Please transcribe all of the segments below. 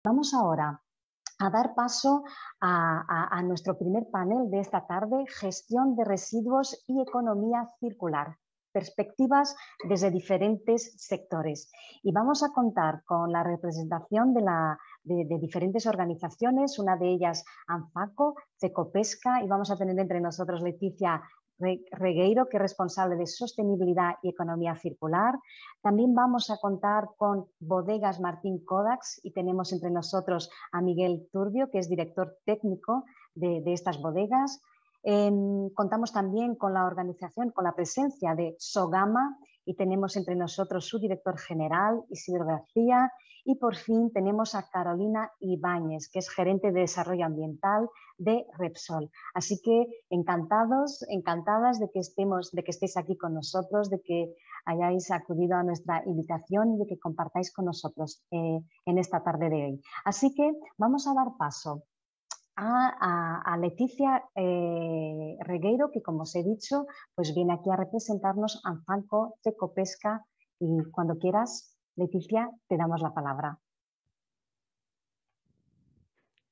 Vamos ahora a dar paso a nuestro primer panel de esta tarde, gestión de residuos y economía circular, perspectivas desde diferentes sectores. Y vamos a contar con la representación de diferentes organizaciones, una de ellas ANFACO, Cecopesca, y vamos a tener entre nosotros Leticia Regueiro, que es responsable de sostenibilidad y economía circular. También vamos a contar con Bodegas Martín Kodaks y tenemos entre nosotros a Miguel Turbio, que es director técnico de estas bodegas. Contamos también con la organización, con la presencia de Sogama y tenemos entre nosotros su director general, Isidro García, y por fin tenemos a Carolina Ibáñez, que es gerente de desarrollo ambiental de Repsol. Así que encantadas de que estéis aquí con nosotros, de que hayáis acudido a nuestra invitación y de que compartáis con nosotros en esta tarde de hoy. Así que vamos a dar paso a Leticia Regueiro, que como os he dicho, pues viene aquí a representarnos ANFACO, Cecopesca, y cuando quieras, Leticia, te damos la palabra.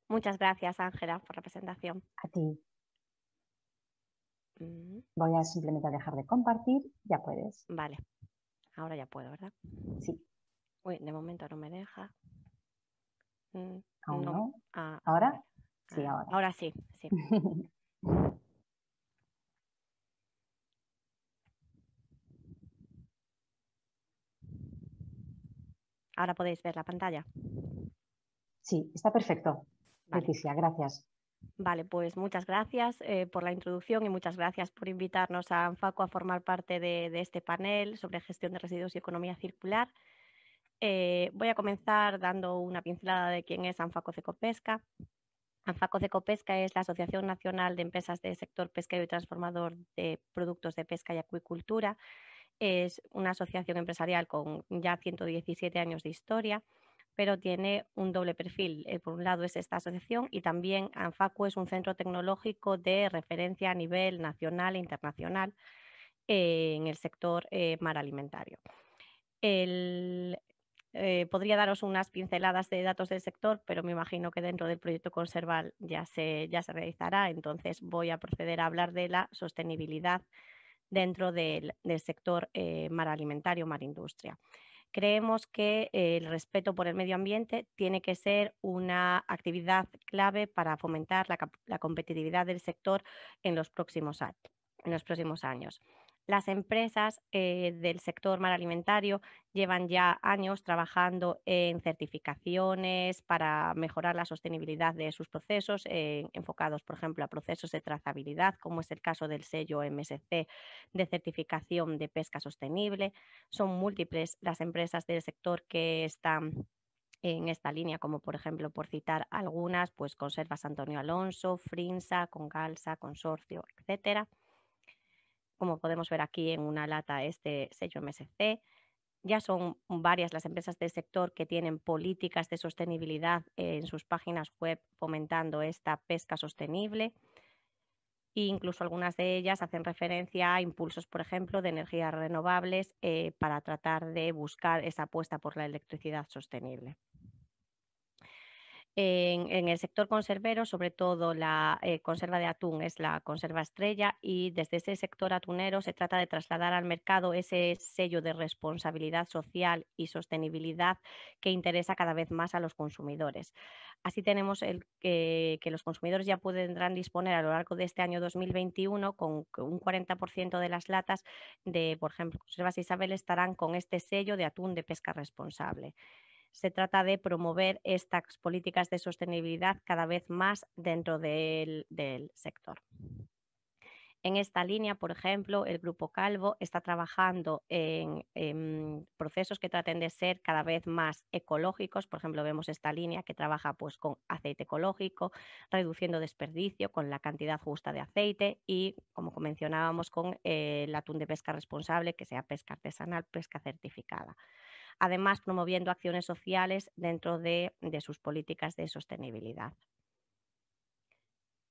Muchas gracias, Ángela, por la presentación. A ti. Voy a simplemente dejar de compartir, ya puedes. Vale, ahora ya puedo, ¿verdad? Sí. Uy, de momento no me deja. ¿Aún no? Ah, ¿Ahora? vale. Sí, ahora. Ahora sí, sí. Ahora podéis ver la pantalla. Sí, está perfecto. Vale. Leticia, gracias. Vale, pues muchas gracias por la introducción y muchas gracias por invitarnos a ANFACO a formar parte de este panel sobre gestión de residuos y economía circular. Voy a comenzar dando una pincelada de quién es ANFACO Cecopesca. ANFACO Cecopesca es la Asociación Nacional de Empresas del Sector Pesquero y Transformador de Productos de Pesca y Acuicultura. Es una asociación empresarial con ya 117 años de historia, pero tiene un doble perfil. Por un lado es esta asociación y también ANFACO es un centro tecnológico de referencia a nivel nacional e internacional en el sector mar alimentario. Podría daros unas pinceladas de datos del sector, pero me imagino que dentro del proyecto Conserval ya se realizará, entonces voy a proceder a hablar de la sostenibilidad dentro del sector mar alimentario, mar industria. Creemos que el respeto por el medio ambiente tiene que ser una actividad clave para fomentar la competitividad del sector en los próximos años. Las empresas del sector mar alimentario llevan ya años trabajando en certificaciones para mejorar la sostenibilidad de sus procesos, enfocados, por ejemplo, a procesos de trazabilidad, como es el caso del sello MSC de certificación de pesca sostenible. Son múltiples las empresas del sector que están en esta línea, como por ejemplo, por citar algunas, pues Conservas Antonio Alonso, Frinsa, Congalsa, Consorcio, etcétera. Como podemos ver aquí en una lata este sello MSC. Ya son varias las empresas del sector que tienen políticas de sostenibilidad en sus páginas web fomentando esta pesca sostenible. E incluso algunas de ellas hacen referencia a impulsos, por ejemplo, de energías renovables para tratar de buscar esa apuesta por la electricidad sostenible. En el sector conservero, sobre todo la conserva de atún es la conserva estrella y desde ese sector atunero se trata de trasladar al mercado ese sello de responsabilidad social y sostenibilidad que interesa cada vez más a los consumidores. Así tenemos que los consumidores ya podrán disponer a lo largo de este año 2021 con un 40% de las latas de, por ejemplo, Conservas Isabel estarán con este sello de atún de pesca responsable. Se trata de promover estas políticas de sostenibilidad cada vez más dentro del sector. En esta línea, por ejemplo, el Grupo Calvo está trabajando en procesos que traten de ser cada vez más ecológicos. Por ejemplo, vemos esta línea que trabaja pues, con aceite ecológico, reduciendo desperdicio con la cantidad justa de aceite y, como mencionábamos, con el atún de pesca responsable, que sea pesca artesanal, pesca certificada. Además, promoviendo acciones sociales dentro de sus políticas de sostenibilidad.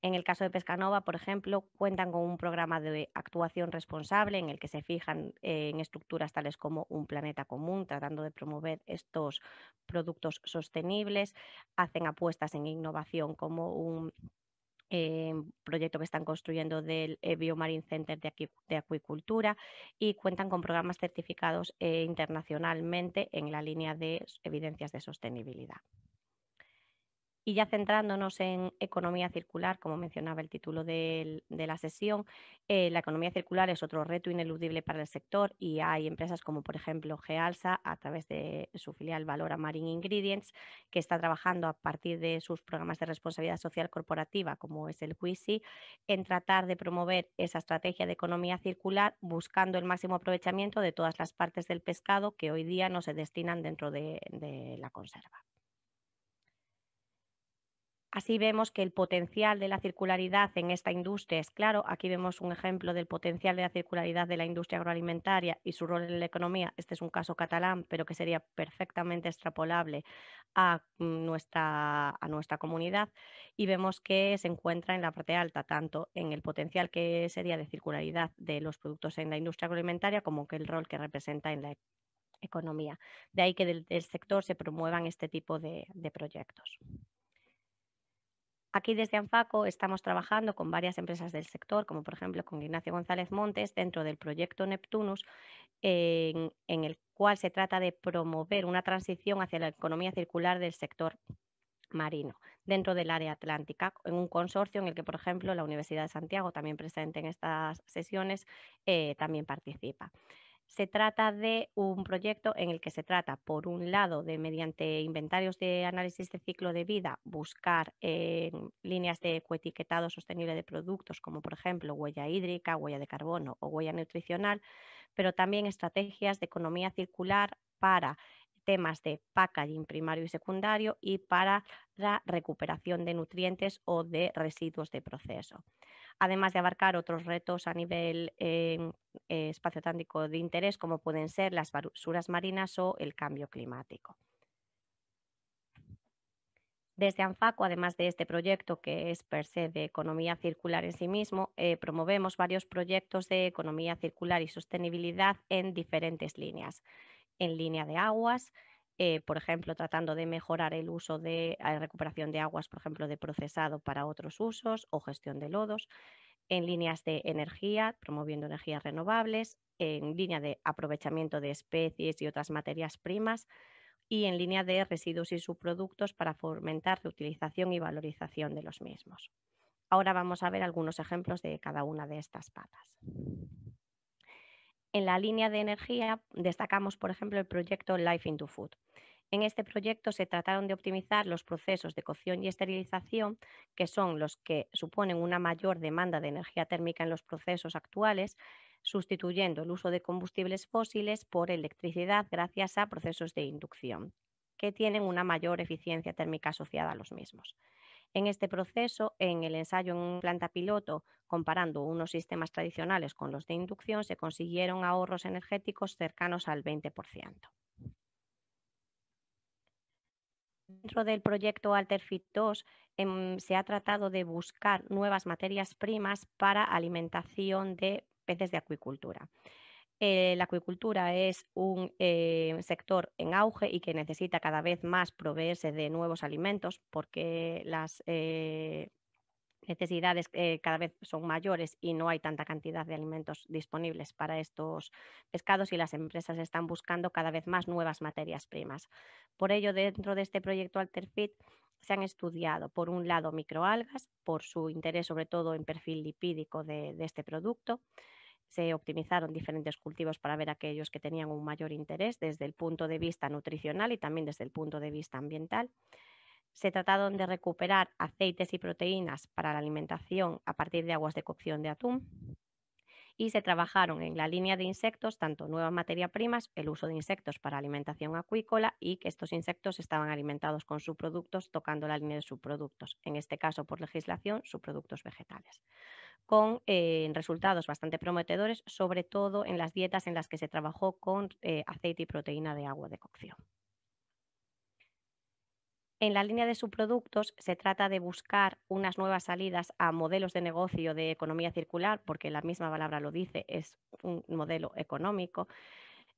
En el caso de Pescanova, por ejemplo, cuentan con un programa de actuación responsable en el que se fijan en estructuras tales como un planeta común, tratando de promover estos productos sostenibles, hacen apuestas en innovación como un proyecto que están construyendo del Biomarine Center de acuicultura y cuentan con programas certificados internacionalmente en la línea de evidencias de sostenibilidad. Y ya centrándonos en economía circular, como mencionaba el título de la sesión, la economía circular es otro reto ineludible para el sector y hay empresas como por ejemplo Gealsa, a través de su filial Valora Marine Ingredients, que está trabajando a partir de sus programas de responsabilidad social corporativa, como es el WISI, en tratar de promover esa estrategia de economía circular buscando el máximo aprovechamiento de todas las partes del pescado que hoy día no se destinan dentro de la conserva. Así vemos que el potencial de la circularidad en esta industria es claro. Aquí vemos un ejemplo del potencial de la circularidad de la industria agroalimentaria y su rol en la economía. Este es un caso catalán, pero que sería perfectamente extrapolable a nuestra comunidad. Y vemos que se encuentra en la parte alta, tanto en el potencial que sería de circularidad de los productos en la industria agroalimentaria como que el rol que representa en la economía. De ahí que del sector se promuevan este tipo de proyectos. Aquí desde ANFACO estamos trabajando con varias empresas del sector, como por ejemplo con Ignacio González Montes, dentro del proyecto Neptunus, en el cual se trata de promover una transición hacia la economía circular del sector marino dentro del área atlántica, en un consorcio en el que, por ejemplo, la Universidad de Santiago, también presente en estas sesiones, también participa. Se trata de un proyecto en el que se trata, por un lado, de mediante inventarios de análisis de ciclo de vida, buscar líneas de ecoetiquetado sostenible de productos, como por ejemplo huella hídrica, huella de carbono o huella nutricional, pero también estrategias de economía circular para temas de packaging primario y secundario y para la recuperación de nutrientes o de residuos de proceso, además de abarcar otros retos a nivel espacio-atlántico de interés, como pueden ser las basuras marinas o el cambio climático. Desde ANFACO, además de este proyecto que es per se de economía circular en sí mismo, promovemos varios proyectos de economía circular y sostenibilidad en diferentes líneas. En línea de aguas, por ejemplo, tratando de mejorar el uso de recuperación de aguas, por ejemplo, de procesado para otros usos o gestión de lodos. En líneas de energía, promoviendo energías renovables, en línea de aprovechamiento de especies y otras materias primas y en línea de residuos y subproductos para fomentar reutilización y valorización de los mismos. Ahora vamos a ver algunos ejemplos de cada una de estas patas. En la línea de energía destacamos, por ejemplo, el proyecto Life into Food. En este proyecto se trataron de optimizar los procesos de cocción y esterilización, que son los que suponen una mayor demanda de energía térmica en los procesos actuales, sustituyendo el uso de combustibles fósiles por electricidad gracias a procesos de inducción, que tienen una mayor eficiencia térmica asociada a los mismos. En este proceso, en el ensayo en planta piloto, comparando unos sistemas tradicionales con los de inducción, se consiguieron ahorros energéticos cercanos al 20%. Dentro del proyecto AlterFit 2 se ha tratado de buscar nuevas materias primas para alimentación de peces de acuicultura. La acuicultura es un sector en auge y que necesita cada vez más proveerse de nuevos alimentos porque las necesidades cada vez son mayores y no hay tanta cantidad de alimentos disponibles para estos pescados y las empresas están buscando cada vez más nuevas materias primas. Por ello, dentro de este proyecto AlterFit se han estudiado, por un lado, microalgas, por su interés sobre todo en perfil lipídico de este producto. Se optimizaron diferentes cultivos para ver aquellos que tenían un mayor interés desde el punto de vista nutricional y también desde el punto de vista ambiental. Se trataron de recuperar aceites y proteínas para la alimentación a partir de aguas de cocción de atún y se trabajaron en la línea de insectos, tanto nuevas materias primas, el uso de insectos para alimentación acuícola y que estos insectos estaban alimentados con subproductos tocando la línea de subproductos, en este caso por legislación, subproductos vegetales, con resultados bastante prometedores, sobre todo en las dietas en las que se trabajó con aceite y proteína de agua de cocción. En la línea de subproductos se trata de buscar unas nuevas salidas a modelos de negocio de economía circular, porque la misma palabra lo dice, es un modelo económico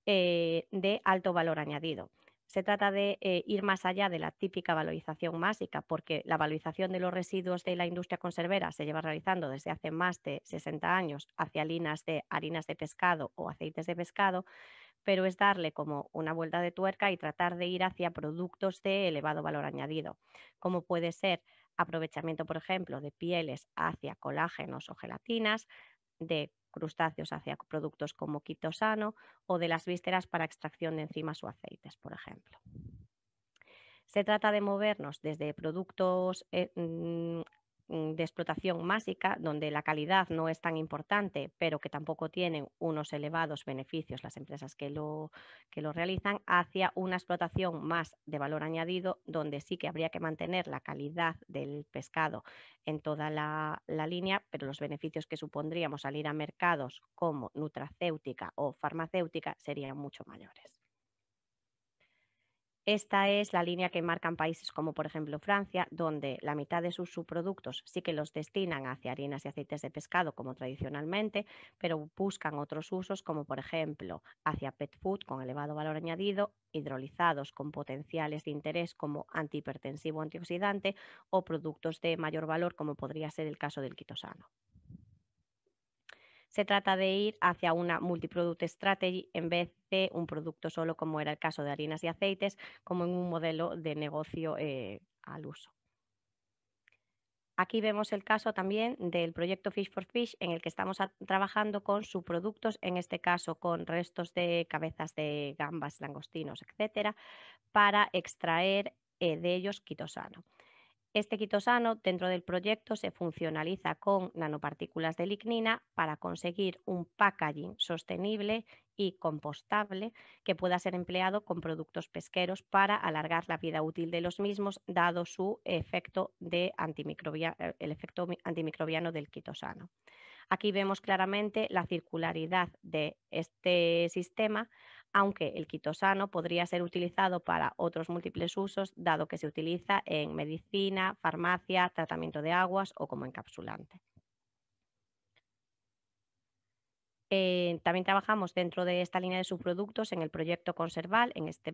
de alto valor añadido. Se trata de ir más allá de la típica valorización másica, porque la valorización de los residuos de la industria conservera se lleva realizando desde hace más de 60 años hacia harinas de pescado o aceites de pescado, pero es darle como una vuelta de tuerca y tratar de ir hacia productos de elevado valor añadido, como puede ser aprovechamiento, por ejemplo, de pieles hacia colágenos o gelatinas, de crustáceos hacia productos como quitosano o de las vísceras para extracción de enzimas o aceites, por ejemplo. Se trata de movernos desde productos de explotación másica, donde la calidad no es tan importante, pero que tampoco tienen unos elevados beneficios las empresas que lo realizan, hacia una explotación más de valor añadido, donde sí que habría que mantener la calidad del pescado en toda la línea, pero los beneficios que supondríamos salir a mercados como nutracéutica o farmacéutica serían mucho mayores. Esta es la línea que marcan países como por ejemplo Francia, donde la mitad de sus subproductos sí que los destinan hacia harinas y aceites de pescado como tradicionalmente, pero buscan otros usos como por ejemplo hacia pet food con elevado valor añadido, hidrolizados con potenciales de interés como antihipertensivo o antioxidante o productos de mayor valor como podría ser el caso del quitosano. Se trata de ir hacia una multiproduct strategy en vez de un producto solo, como era el caso de harinas y aceites, como en un modelo de negocio al uso. Aquí vemos el caso también del proyecto Fish for Fish, en el que estamos trabajando con subproductos, en este caso con restos de cabezas de gambas, langostinos, etcétera, para extraer de ellos quitosano. Este quitosano dentro del proyecto se funcionaliza con nanopartículas de lignina para conseguir un packaging sostenible y compostable que pueda ser empleado con productos pesqueros para alargar la vida útil de los mismos, dado su efecto el efecto antimicrobiano del quitosano. Aquí vemos claramente la circularidad de este sistema, aunque el quitosano podría ser utilizado para otros múltiples usos, dado que se utiliza en medicina, farmacia, tratamiento de aguas o como encapsulante. También trabajamos dentro de esta línea de subproductos en el proyecto Conserval. En este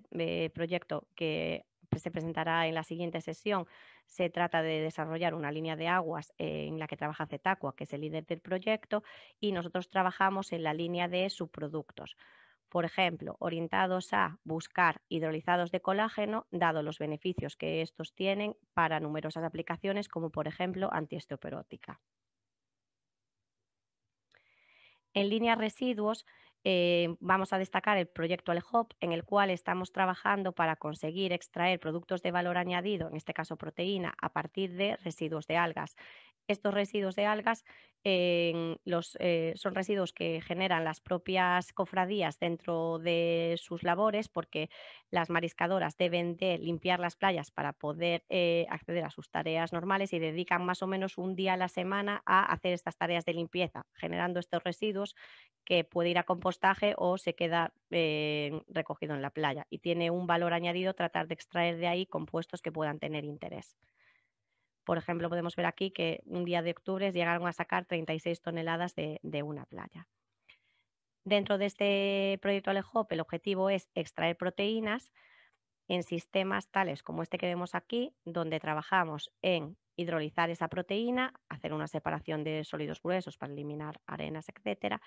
proyecto que se presentará en la siguiente sesión, se trata de desarrollar una línea de aguas en la que trabaja Cetacua, que es el líder del proyecto, y nosotros trabajamos en la línea de subproductos. Por ejemplo, orientados a buscar hidrolizados de colágeno, dado los beneficios que estos tienen para numerosas aplicaciones, como por ejemplo antiosteoporótica. En línea residuos, vamos a destacar el proyecto Alehop, en el cual estamos trabajando para conseguir extraer productos de valor añadido, en este caso proteína, a partir de residuos de algas. Estos residuos de algas son residuos que generan las propias cofradías dentro de sus labores, porque las mariscadoras deben de limpiar las playas para poder acceder a sus tareas normales y dedican más o menos un día a la semana a hacer estas tareas de limpieza, generando estos residuos que puede ir a compostaje o se queda recogido en la playa, y tiene un valor añadido tratar de extraer de ahí compuestos que puedan tener interés. Por ejemplo, podemos ver aquí que un día de octubre llegaron a sacar 36 toneladas de una playa. Dentro de este proyecto Alehop, el objetivo es extraer proteínas en sistemas tales como este que vemos aquí, donde trabajamos en hidrolizar esa proteína, hacer una separación de sólidos gruesos para eliminar arenas, etcétera,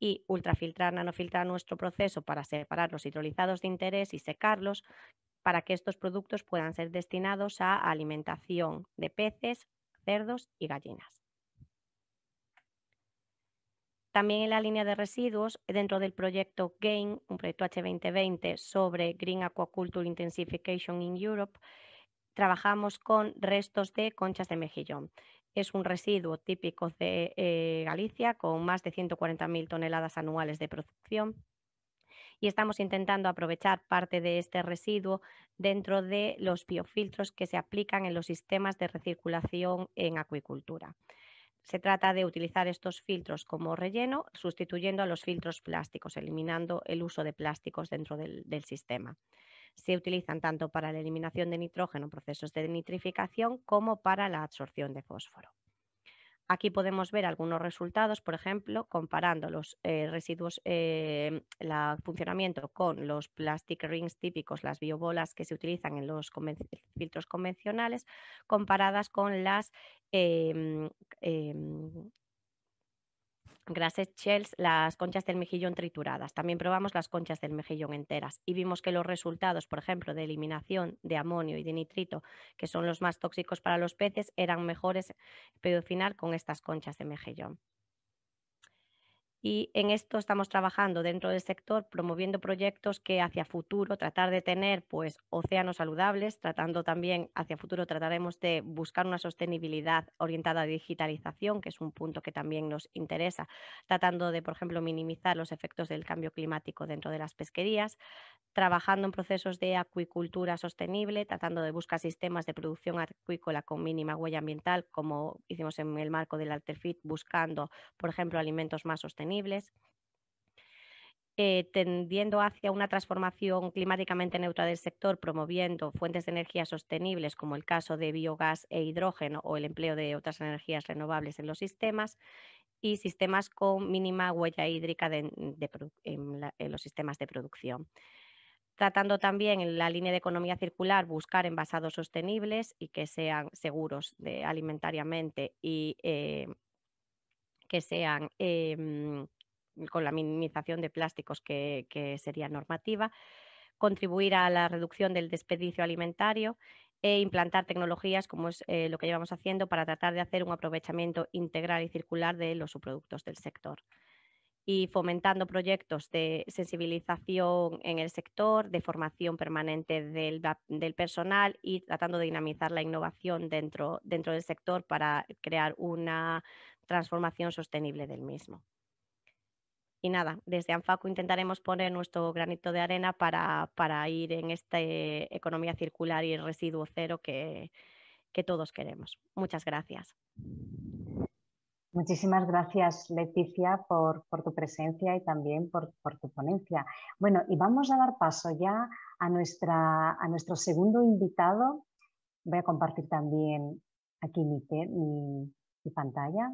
y ultrafiltrar, nanofiltrar nuestro proceso para separar los hidrolizados de interés y secarlos, para que estos productos puedan ser destinados a alimentación de peces, cerdos y gallinas. También en la línea de residuos, dentro del proyecto GAIN, un proyecto H2020 sobre Green Aquaculture Intensification in Europe, trabajamos con restos de conchas de mejillón. Es un residuo típico de Galicia, con más de 140.000 toneladas anuales de producción, y estamos intentando aprovechar parte de este residuo dentro de los biofiltros que se aplican en los sistemas de recirculación en acuicultura. Se trata de utilizar estos filtros como relleno, sustituyendo a los filtros plásticos, eliminando el uso de plásticos dentro del sistema. se utilizan tanto para la eliminación de nitrógeno, procesos de nitrificación, como para la absorción de fósforo. Aquí podemos ver algunos resultados, por ejemplo, comparando los residuos, el funcionamiento con los plastic rings típicos, las biobolas que se utilizan en los filtros convencionales, comparadas con las grasset shells, las conchas del mejillón trituradas. También probamos las conchas del mejillón enteras y vimos que los resultados, por ejemplo, de eliminación de amonio y de nitrito, que son los más tóxicos para los peces, eran mejores pero final con estas conchas de mejillón. Y en esto estamos trabajando dentro del sector, promoviendo proyectos que hacia futuro tratar de tener pues océanos saludables, tratando también hacia futuro trataremos de buscar una sostenibilidad orientada a digitalización, que es un punto que también nos interesa, tratando de, por ejemplo, minimizar los efectos del cambio climático dentro de las pesquerías, trabajando en procesos de acuicultura sostenible, tratando de buscar sistemas de producción acuícola con mínima huella ambiental, como hicimos en el marco del Alterfit, buscando, por ejemplo, alimentos más sostenibles. Tendiendo hacia una transformación climáticamente neutra del sector, promoviendo fuentes de energía sostenibles, como el caso de biogás e hidrógeno o el empleo de otras energías renovables en los sistemas, y sistemas con mínima huella hídrica en los sistemas de producción. Tratando también en la línea de economía circular, buscar envasados sostenibles y que sean seguros alimentariamente y que sean con la minimización de plásticos que sería normativa, contribuir a la reducción del desperdicio alimentario e implantar tecnologías como es lo que llevamos haciendo para tratar de hacer un aprovechamiento integral y circular de los subproductos del sector. Y fomentando proyectos de sensibilización en el sector, de formación permanente del personal y tratando de dinamizar la innovación dentro del sector para crear una transformación sostenible del mismo. Y nada, desde ANFACU intentaremos poner nuestro granito de arena para ir en esta economía circular y el residuo cero que todos queremos. Muchas gracias. Muchísimas gracias, Leticia, por tu presencia y también por tu ponencia. Bueno, y vamos a dar paso ya a nuestro segundo invitado. Voy a compartir también aquí mi pantalla.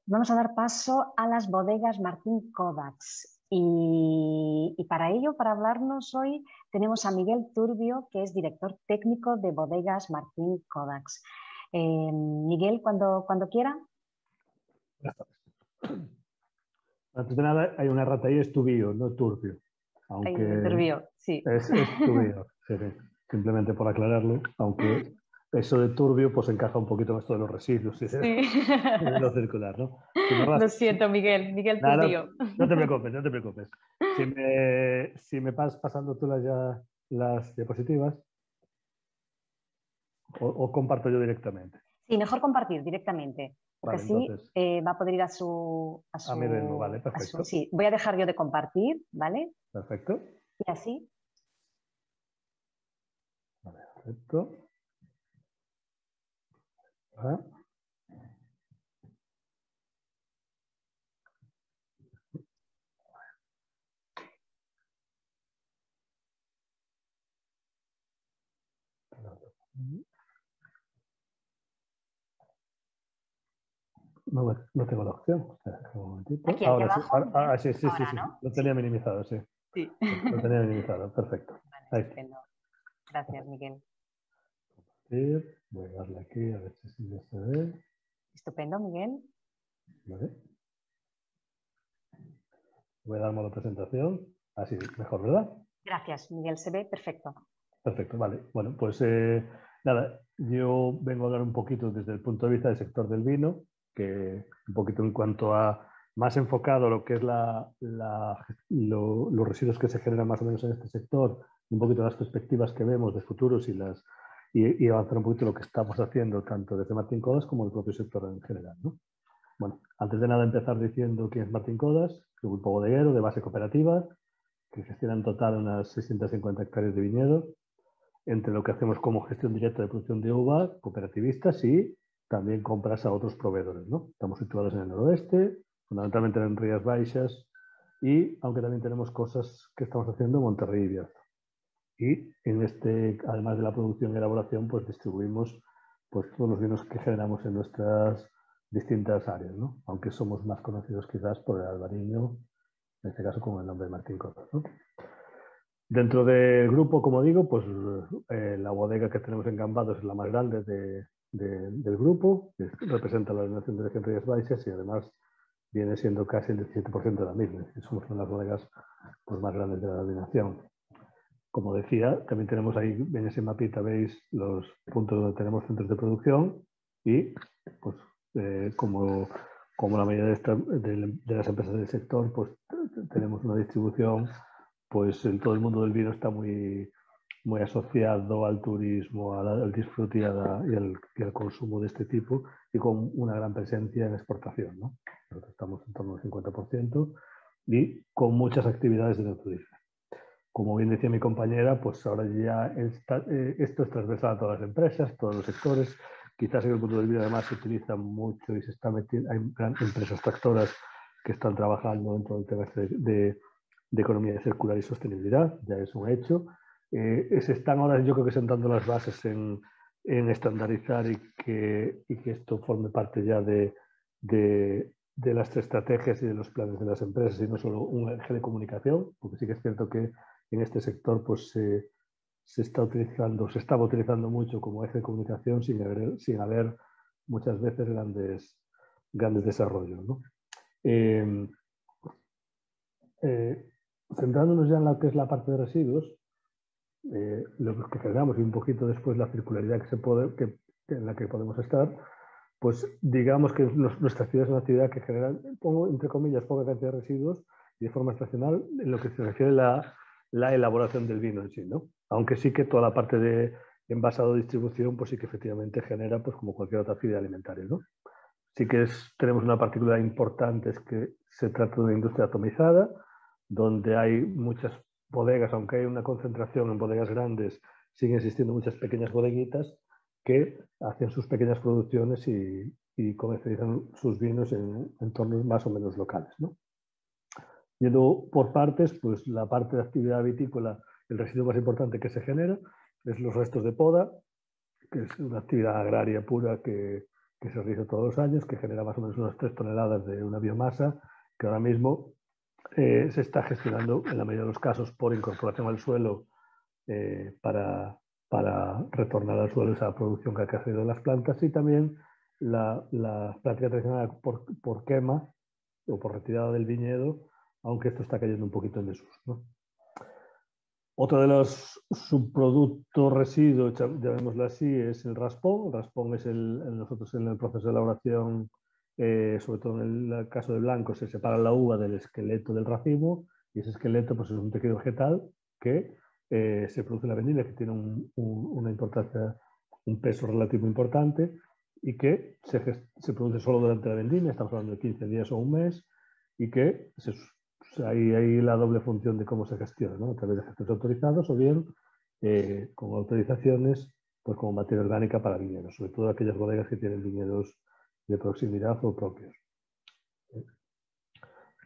Vamos a dar paso a las bodegas Martín Kovacs. Y para ello, para hablarnos hoy, tenemos a Miguel Turbio, que es director técnico de bodegas Martín Kovacs. Miguel, cuando quiera. Antes de nada, hay una errata ahí, es Tubio, no Turbio. Aunque Turbio, sí. Es Tubio, sí, simplemente por aclararlo, aunque eso de turbio pues encaja un poquito en esto de los residuos y de lo circular, ¿no? Lo siento, Miguel Turbio. No te preocupes. Si me vas pasando tú las diapositivas o comparto yo directamente. Sí, mejor compartir directamente, porque vale, así entonces, va a poder ir a su mi ritmo, vale, perfecto. sí, voy a dejar yo de compartir, ¿vale? Perfecto. Y así. Vale, perfecto. ¿Ah? No tengo la opción. Un momentito. Aquí Ahora abajo. Sí. Sí. ¿No? Lo tenía minimizado, sí. Sí. Lo tenía minimizado, perfecto. Vale, estupendo. Gracias, Miguel. Voy a darle aquí a ver si ya se ve. Estupendo, Miguel. Vale. Voy a dar modo presentación. Así, mejor, ¿verdad? Gracias, Miguel. Se ve perfecto. Perfecto, vale. Bueno, pues nada, yo vengo a hablar un poquito desde el punto de vista del sector del vino, que un poquito en cuanto a más enfocado a lo que es los residuos que se generan más o menos en este sector, un poquito las perspectivas que vemos de futuros y avanzar un poquito lo que estamos haciendo tanto desde Martín Kovacs como el propio sector en general, ¿no? Bueno, antes de nada empezar diciendo quién es Martín Kovacs, es un grupo bodeguero de base cooperativa que gestiona en total unas 650 hectáreas de viñedo, entre lo que hacemos como gestión directa de producción de uva, cooperativistas y también compras a otros proveedores, ¿no? Estamos situados en el noroeste, fundamentalmente en Rías Baixas y aunque también tenemos cosas que estamos haciendo en Monterrey y Bierzo. Y en además de la producción y elaboración, pues distribuimos pues, todos los vinos que generamos en nuestras distintas áreas, ¿no? Aunque somos más conocidos quizás por el albariño, en este caso con el nombre de Martín Cotos, ¿no? Dentro del grupo, como digo, pues la bodega que tenemos en Cambados es la más grande del grupo, que representa la denominación de origen Rías Baixas y además viene siendo casi el 17% de la misma. Somos una de las bodegas pues, más grandes de la denominación. Como decía, también tenemos ahí, en ese mapita veis los puntos donde tenemos centros de producción y pues como la mayoría de las empresas del sector, pues tenemos una distribución, pues en todo el mundo del vino está muy asociado al turismo, al disfrute y al consumo de este tipo y con una gran presencia en exportación, ¿no? Nosotros estamos en torno al 50% y con muchas actividades de turismo. Como bien decía mi compañera, pues ahora ya esto es transversal a todas las empresas, todos los sectores. Quizás en el mundo del vino además se utiliza mucho y se está metiendo, hay empresas tractoras que están trabajando dentro del tema de economía circular y sostenibilidad, ya es un hecho. Se están ahora yo creo que sentando las bases en estandarizar y que esto forme parte ya de las estrategias y de los planes de las empresas y no solo un eje de comunicación, porque sí que es cierto que en este sector pues, se estaba utilizando mucho como eje de comunicación sin haber muchas veces grandes desarrollos, ¿no? Centrándonos ya en lo que es la parte de residuos, lo que generamos y un poquito después la circularidad en la que podemos estar, pues digamos que nuestra actividad es una actividad que genera, pongo entre comillas, poca cantidad de residuos y de forma estacional en lo que se refiere a la elaboración del vino en sí, ¿no? Aunque sí que toda la parte de envasado de distribución, pues sí que efectivamente genera, pues como cualquier otra actividad alimentaria, ¿no? Sí que tenemos una particularidad importante, es que se trata de una industria atomizada, donde hay muchas bodegas, aunque hay una concentración en bodegas grandes, siguen existiendo muchas pequeñas bodeguitas que hacen sus pequeñas producciones y comercializan sus vinos en entornos más o menos locales, ¿no? Yendo por partes, pues la parte de actividad vitícola, el residuo más importante que se genera es los restos de poda, que es una actividad agraria pura que se realiza todos los años, que genera más o menos unas 3 toneladas de una biomasa, que ahora mismo se está gestionando en la mayoría de los casos por incorporación al suelo para retornar al suelo esa producción que ha crecido en las plantas y también la práctica tradicional por quema o por retirada del viñedo, aunque esto está cayendo un poquito en desuso, ¿no? Otro de los subproductos residuos, llamémoslo así, es el raspón. El raspón es nosotros en el proceso de elaboración, sobre todo en el caso de blanco, se separa la uva del esqueleto del racimo y ese esqueleto pues, es un tejido vegetal que se produce en la vendimia, que tiene una importancia, un peso relativo importante y que se produce solo durante la vendimia, estamos hablando de 15 días o un mes, y que hay la doble función de cómo se gestiona, ¿no? A través de gestores autorizados o bien con autorizaciones pues como materia orgánica para viñedos, sobre todo aquellas bodegas que tienen viñedos de proximidad o propios.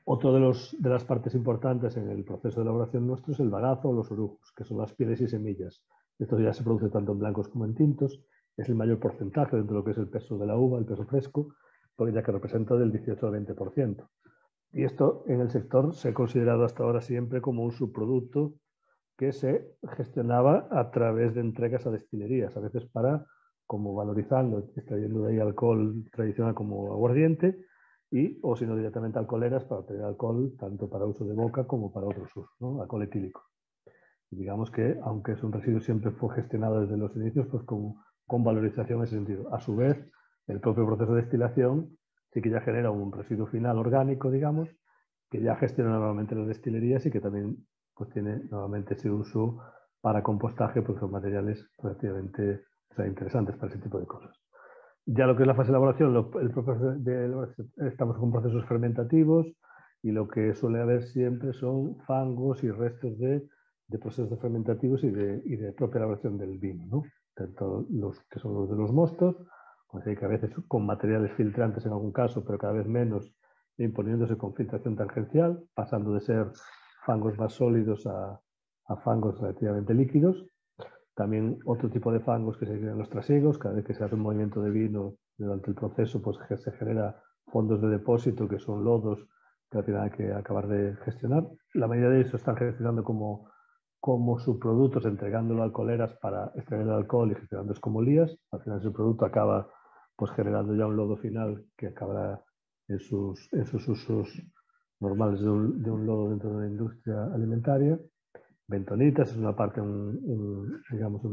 Otro de las partes importantes en el proceso de elaboración nuestro es el bagazo o los orujos, que son las pieles y semillas. Esto ya se produce tanto en blancos como en tintos. Es el mayor porcentaje dentro de lo que es el peso de la uva, el peso fresco, ya que representa del 18 al 20%. Y esto en el sector se ha considerado hasta ahora siempre como un subproducto que se gestionaba a través de entregas a destilerías, a veces como valorizando, extrayendo de ahí alcohol tradicional como aguardiente, o si no directamente alcoholeras para obtener alcohol tanto para uso de boca como para otros usos, ¿no? Alcohol etílico. Y digamos que, aunque es un residuo, siempre fue gestionado desde los inicios pues con valorización en ese sentido. A su vez, el propio proceso de destilación sí que ya genera un residuo final orgánico, digamos, que ya gestiona normalmente las destilerías y que también pues, tiene nuevamente ese uso para compostaje, porque son materiales relativamente interesantes para ese tipo de cosas. Ya lo que es la fase de elaboración, estamos con procesos fermentativos y lo que suele haber siempre son fangos y restos de procesos fermentativos y de propia elaboración del vino, ¿no? Tanto los que son los de los mostos, que a veces con materiales filtrantes en algún caso, pero cada vez menos, imponiéndose con filtración tangencial, pasando de ser fangos más sólidos a a fangos relativamente líquidos. También otro tipo de fangos que se crean los trasiegos. Cada vez que se hace un movimiento de vino durante el proceso, pues se genera fondos de depósito, que son lodos que al final hay que acabar de gestionar. La mayoría de ellos están gestionando como subproductos, entregándolo a alcoholeras para extraer el alcohol y gestionando escomolías. Al final ese producto acaba pues generando ya un lodo final que acabará en sus usos normales de un lodo dentro de la industria alimentaria. Bentonitas es una parte, digamos,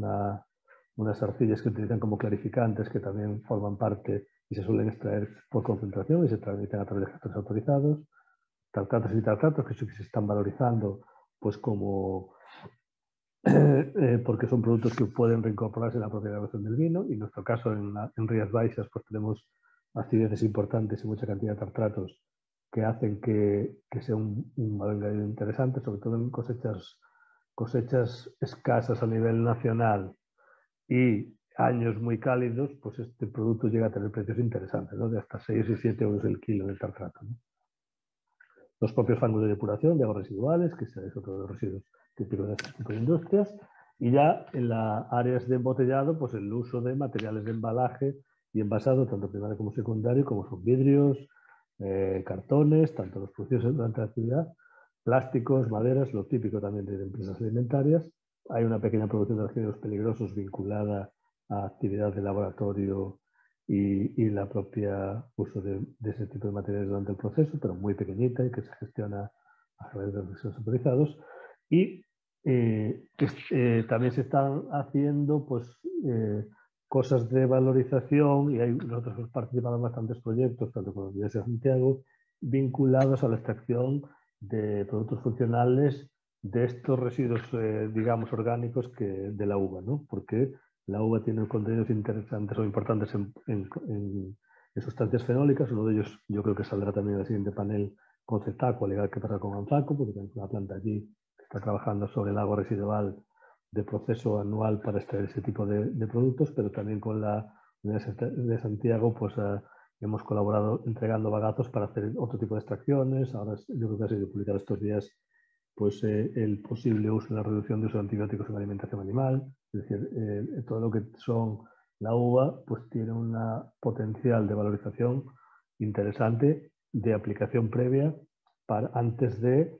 unas arcillas que utilizan como clarificantes que también forman parte y se suelen extraer por concentración y se tramitan a través de gestores autorizados. Tartratos y tartratos que se están valorizando pues como porque son productos que pueden reincorporarse en la propia elaboración del vino, y en nuestro caso en Rías Baixas pues tenemos actividades importantes y mucha cantidad de tartratos que hacen que sea un valor añadido interesante, sobre todo en cosechas escasas a nivel nacional y años muy cálidos, pues este producto llega a tener precios interesantes, ¿no? De hasta 6 y 7 euros el kilo del tartrato, ¿no? Los propios fangos de depuración de aguas residuales, que es otro de los residuos típicos de este tipo de industrias, y ya en las áreas de embotellado, pues el uso de materiales de embalaje y envasado, tanto primario como secundario, como son vidrios, cartones, tanto los producidos durante la actividad, plásticos, maderas, lo típico también de empresas alimentarias. Hay una pequeña producción de residuos peligrosos vinculada a actividad de laboratorio y la propia uso de ese tipo de materiales durante el proceso, pero muy pequeñita y que se gestiona a través de residuos autorizados. Y también se están haciendo pues, cosas de valorización, y nosotros hemos participado en bastantes proyectos, tanto con la Universidad de Santiago, vinculados a la extracción de productos funcionales de estos residuos, digamos, orgánicos de la uva, ¿no? Porque la uva tiene contenidos interesantes o importantes en sustancias fenólicas. Uno de ellos yo creo que saldrá también en el siguiente panel con Cetaco, al igual que pasa con Anfaco, porque tenemos una planta allí que está trabajando sobre el agua residual de proceso anual para extraer ese tipo de productos, pero también con la Universidad de Santiago pues, hemos colaborado entregando bagazos para hacer otro tipo de extracciones. Ahora yo creo que ha sido publicado estos días pues, el posible uso en la reducción de uso de antibióticos en la alimentación animal. Es decir, todo lo que son la uva pues tiene un potencial de valorización interesante de aplicación previa antes de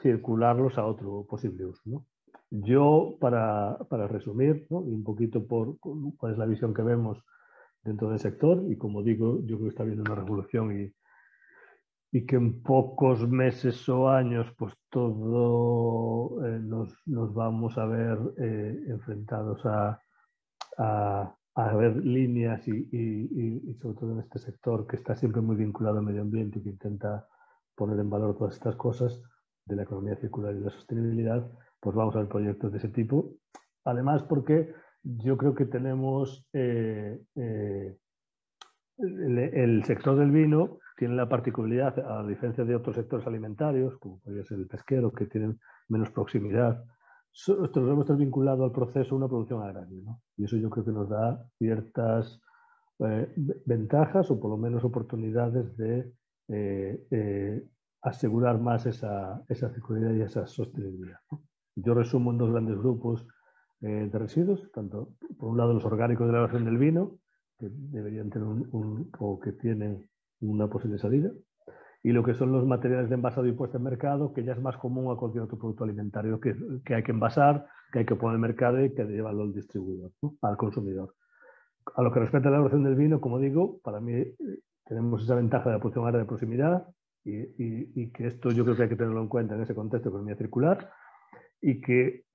circularlos a otro posible uso, ¿no? Yo, para resumir, ¿no? Y un poquito cuál es la visión que vemos dentro del sector, y como digo, yo creo que está habiendo una revolución y que en pocos meses o años pues todo nos vamos a ver enfrentados a ver líneas y sobre todo en este sector que está siempre muy vinculado al medio ambiente y que intenta poner en valor todas estas cosas de la economía circular y la sostenibilidad, pues vamos a ver proyectos de ese tipo. Además, porque yo creo que tenemos el sector del vino tiene la particularidad, a diferencia de otros sectores alimentarios, como podría ser el pesquero, que tienen menos proximidad, nosotros hemos estado vinculado al proceso una producción agraria, ¿no? Y eso yo creo que nos da ciertas ventajas o por lo menos oportunidades de asegurar más esa circularidad y esa sostenibilidad, ¿no? Yo resumo en dos grandes grupos de residuos, tanto por un lado los orgánicos de la elaboración del vino, que deberían tener o que tienen una posible salida, y lo que son los materiales de envasado y puesta en mercado, que ya es más común a cualquier otro producto alimentario que hay que envasar, que hay que poner en el mercado y que llevarlo al distribuidor, ¿no? Al consumidor. A lo que respecta a la elaboración del vino, como digo, para mí tenemos esa ventaja de la producción agraria de proximidad y que esto yo creo que hay que tenerlo en cuenta en ese contexto de economía circular, y que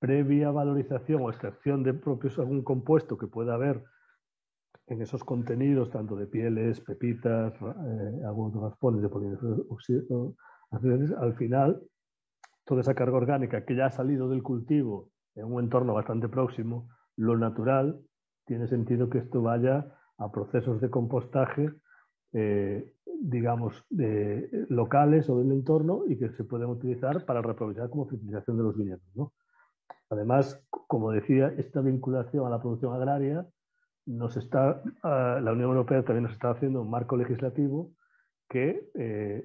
previa valorización o extracción de algún compuesto que pueda haber en esos contenidos, tanto de pieles, pepitas, algunos raspones de polióxido, al final, toda esa carga orgánica que ya ha salido del cultivo en un entorno bastante próximo, lo natural, tiene sentido que esto vaya a procesos de compostaje, digamos, locales o del entorno, y que se pueden utilizar para reaprovechar como fertilización de los viñedos, ¿no? Además, como decía, esta vinculación a la producción agraria la Unión Europea también nos está haciendo un marco legislativo que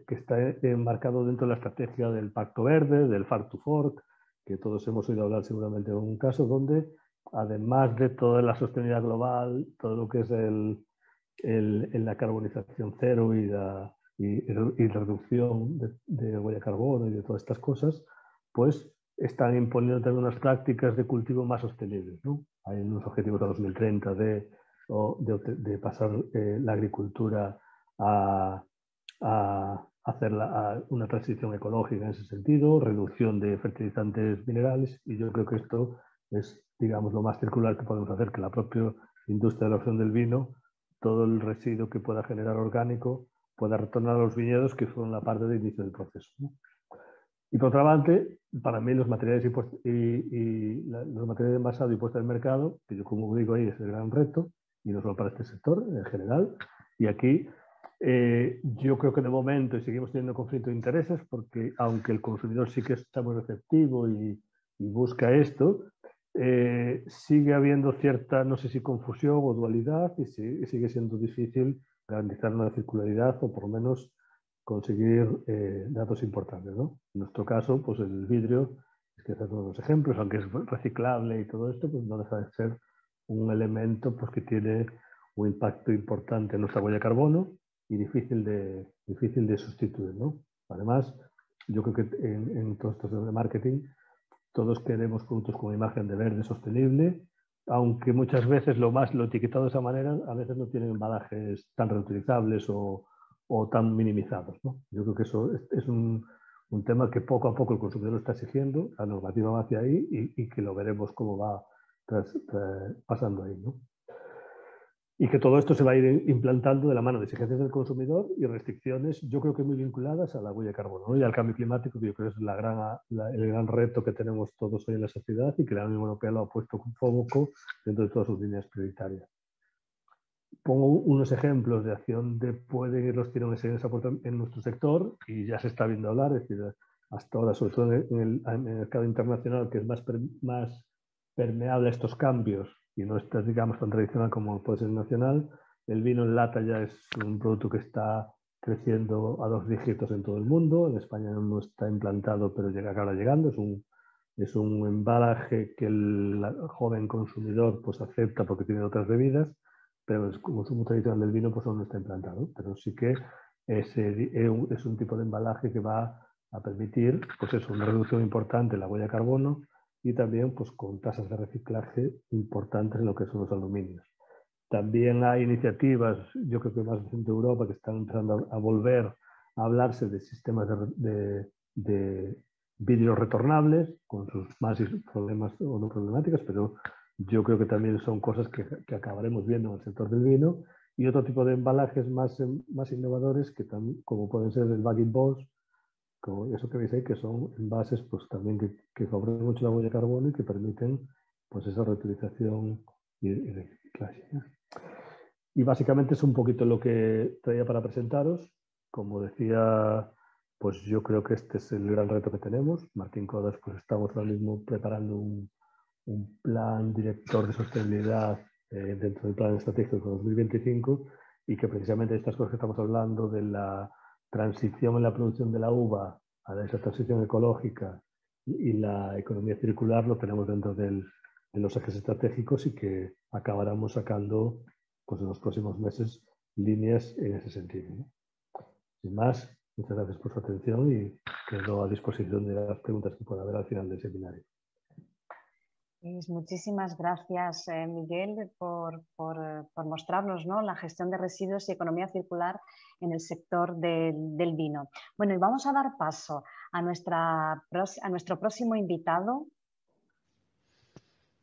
está enmarcado dentro de la estrategia del Pacto Verde, del Farm to Fork, que todos hemos oído hablar seguramente de un caso donde, además de toda la sostenibilidad global, todo lo que es la carbonización cero y reducción de huella de carbono y de todas estas cosas, pues están imponiendo también unas prácticas de cultivo más sostenibles, ¿no? Hay unos objetivos a 2030 de pasar la agricultura a hacer una transición ecológica en ese sentido, reducción de fertilizantes minerales, y yo creo que esto es, digamos, lo más circular que podemos hacer, que la propia industria de la elaboración del vino, todo el residuo que pueda generar orgánico, pueda retornar a los viñedos, que son la parte de inicio del proceso, ¿no? Y por otra parte, para mí los materiales los materiales de envasado y puesta en el mercado, que yo como digo ahí es el gran reto, y no solo para este sector en general. Y aquí yo creo que de momento seguimos teniendo conflicto de intereses, porque aunque el consumidor sí que está muy receptivo y busca esto, sigue habiendo cierta, no sé si confusión o dualidad, y sigue siendo difícil garantizar una circularidad o por lo menos conseguir datos importantes, ¿no? En nuestro caso, pues el vidrio, es que es uno de los ejemplos, aunque es reciclable y todo esto, pues no deja de ser un elemento pues, que tiene un impacto importante en nuestra huella de carbono y difícil de sustituir, ¿no? Además, yo creo que en todos estos de marketing todos queremos productos con imagen de verde sostenible, aunque muchas veces lo etiquetado de esa manera a veces no tienen embalajes tan reutilizables o tan minimizados, ¿no? Yo creo que eso es un tema que poco a poco el consumidor lo está exigiendo, la normativa va hacia ahí y que lo veremos cómo va pasando ahí, ¿no? Y que todo esto se va a ir implantando de la mano de exigencias del consumidor y restricciones, yo creo que muy vinculadas a la huella de carbono, ¿no? Y al cambio climático, que yo creo que es el gran reto que tenemos todos hoy en la sociedad y que la Unión Europea lo ha puesto con foco dentro de todas sus líneas prioritarias. Pongo unos ejemplos de acción de pueden ir los tirones en nuestro sector y ya se está viendo hablar, es decir, hasta ahora, sobre todo en el mercado internacional, que es más permeable a estos cambios y no está, digamos, tan tradicional como puede ser nacional. El vino en lata ya es un producto que está creciendo a 2 dígitos en todo el mundo. En España no está implantado, pero acaba llegando. Es un embalaje que el joven consumidor pues, acepta porque tiene otras bebidas, pero el consumo tradicional del vino pues, aún no está implantado. Pero sí que es un tipo de embalaje que va a permitir pues eso, una reducción importante en la huella de carbono y también pues, con tasas de reciclaje importantes en lo que son los aluminios. También hay iniciativas, yo creo que más de Europa, que están empezando a volver a hablarse de sistemas de vidrios retornables, con sus más problemas o no problemáticas, pero yo creo que también son cosas que acabaremos viendo en el sector del vino. Y otro tipo de embalajes más innovadores, que también, como pueden ser el bag-in-box, como eso que veis ahí, que son envases pues, también que favorecen mucho la huella de carbono y que permiten pues, esa reutilización y reciclaje. Y básicamente es un poquito lo que traía para presentaros. Como decía, pues yo creo que este es el gran reto que tenemos. Martín Codas, pues estamos ahora mismo preparando un plan director de sostenibilidad dentro del plan estratégico 2025 y que precisamente estas cosas que estamos hablando de la transición en la producción de la uva a esa transición ecológica y la economía circular lo tenemos dentro de los ejes estratégicos y que acabaremos sacando pues, en los próximos meses líneas en ese sentido, ¿no? Sin más, muchas gracias por su atención y quedo a disposición de las preguntas que pueda haber al final del seminario. Pues muchísimas gracias, Miguel, por mostrarnos, ¿no?, la gestión de residuos y economía circular en el sector del vino. Bueno, y vamos a dar paso a nuestro próximo invitado.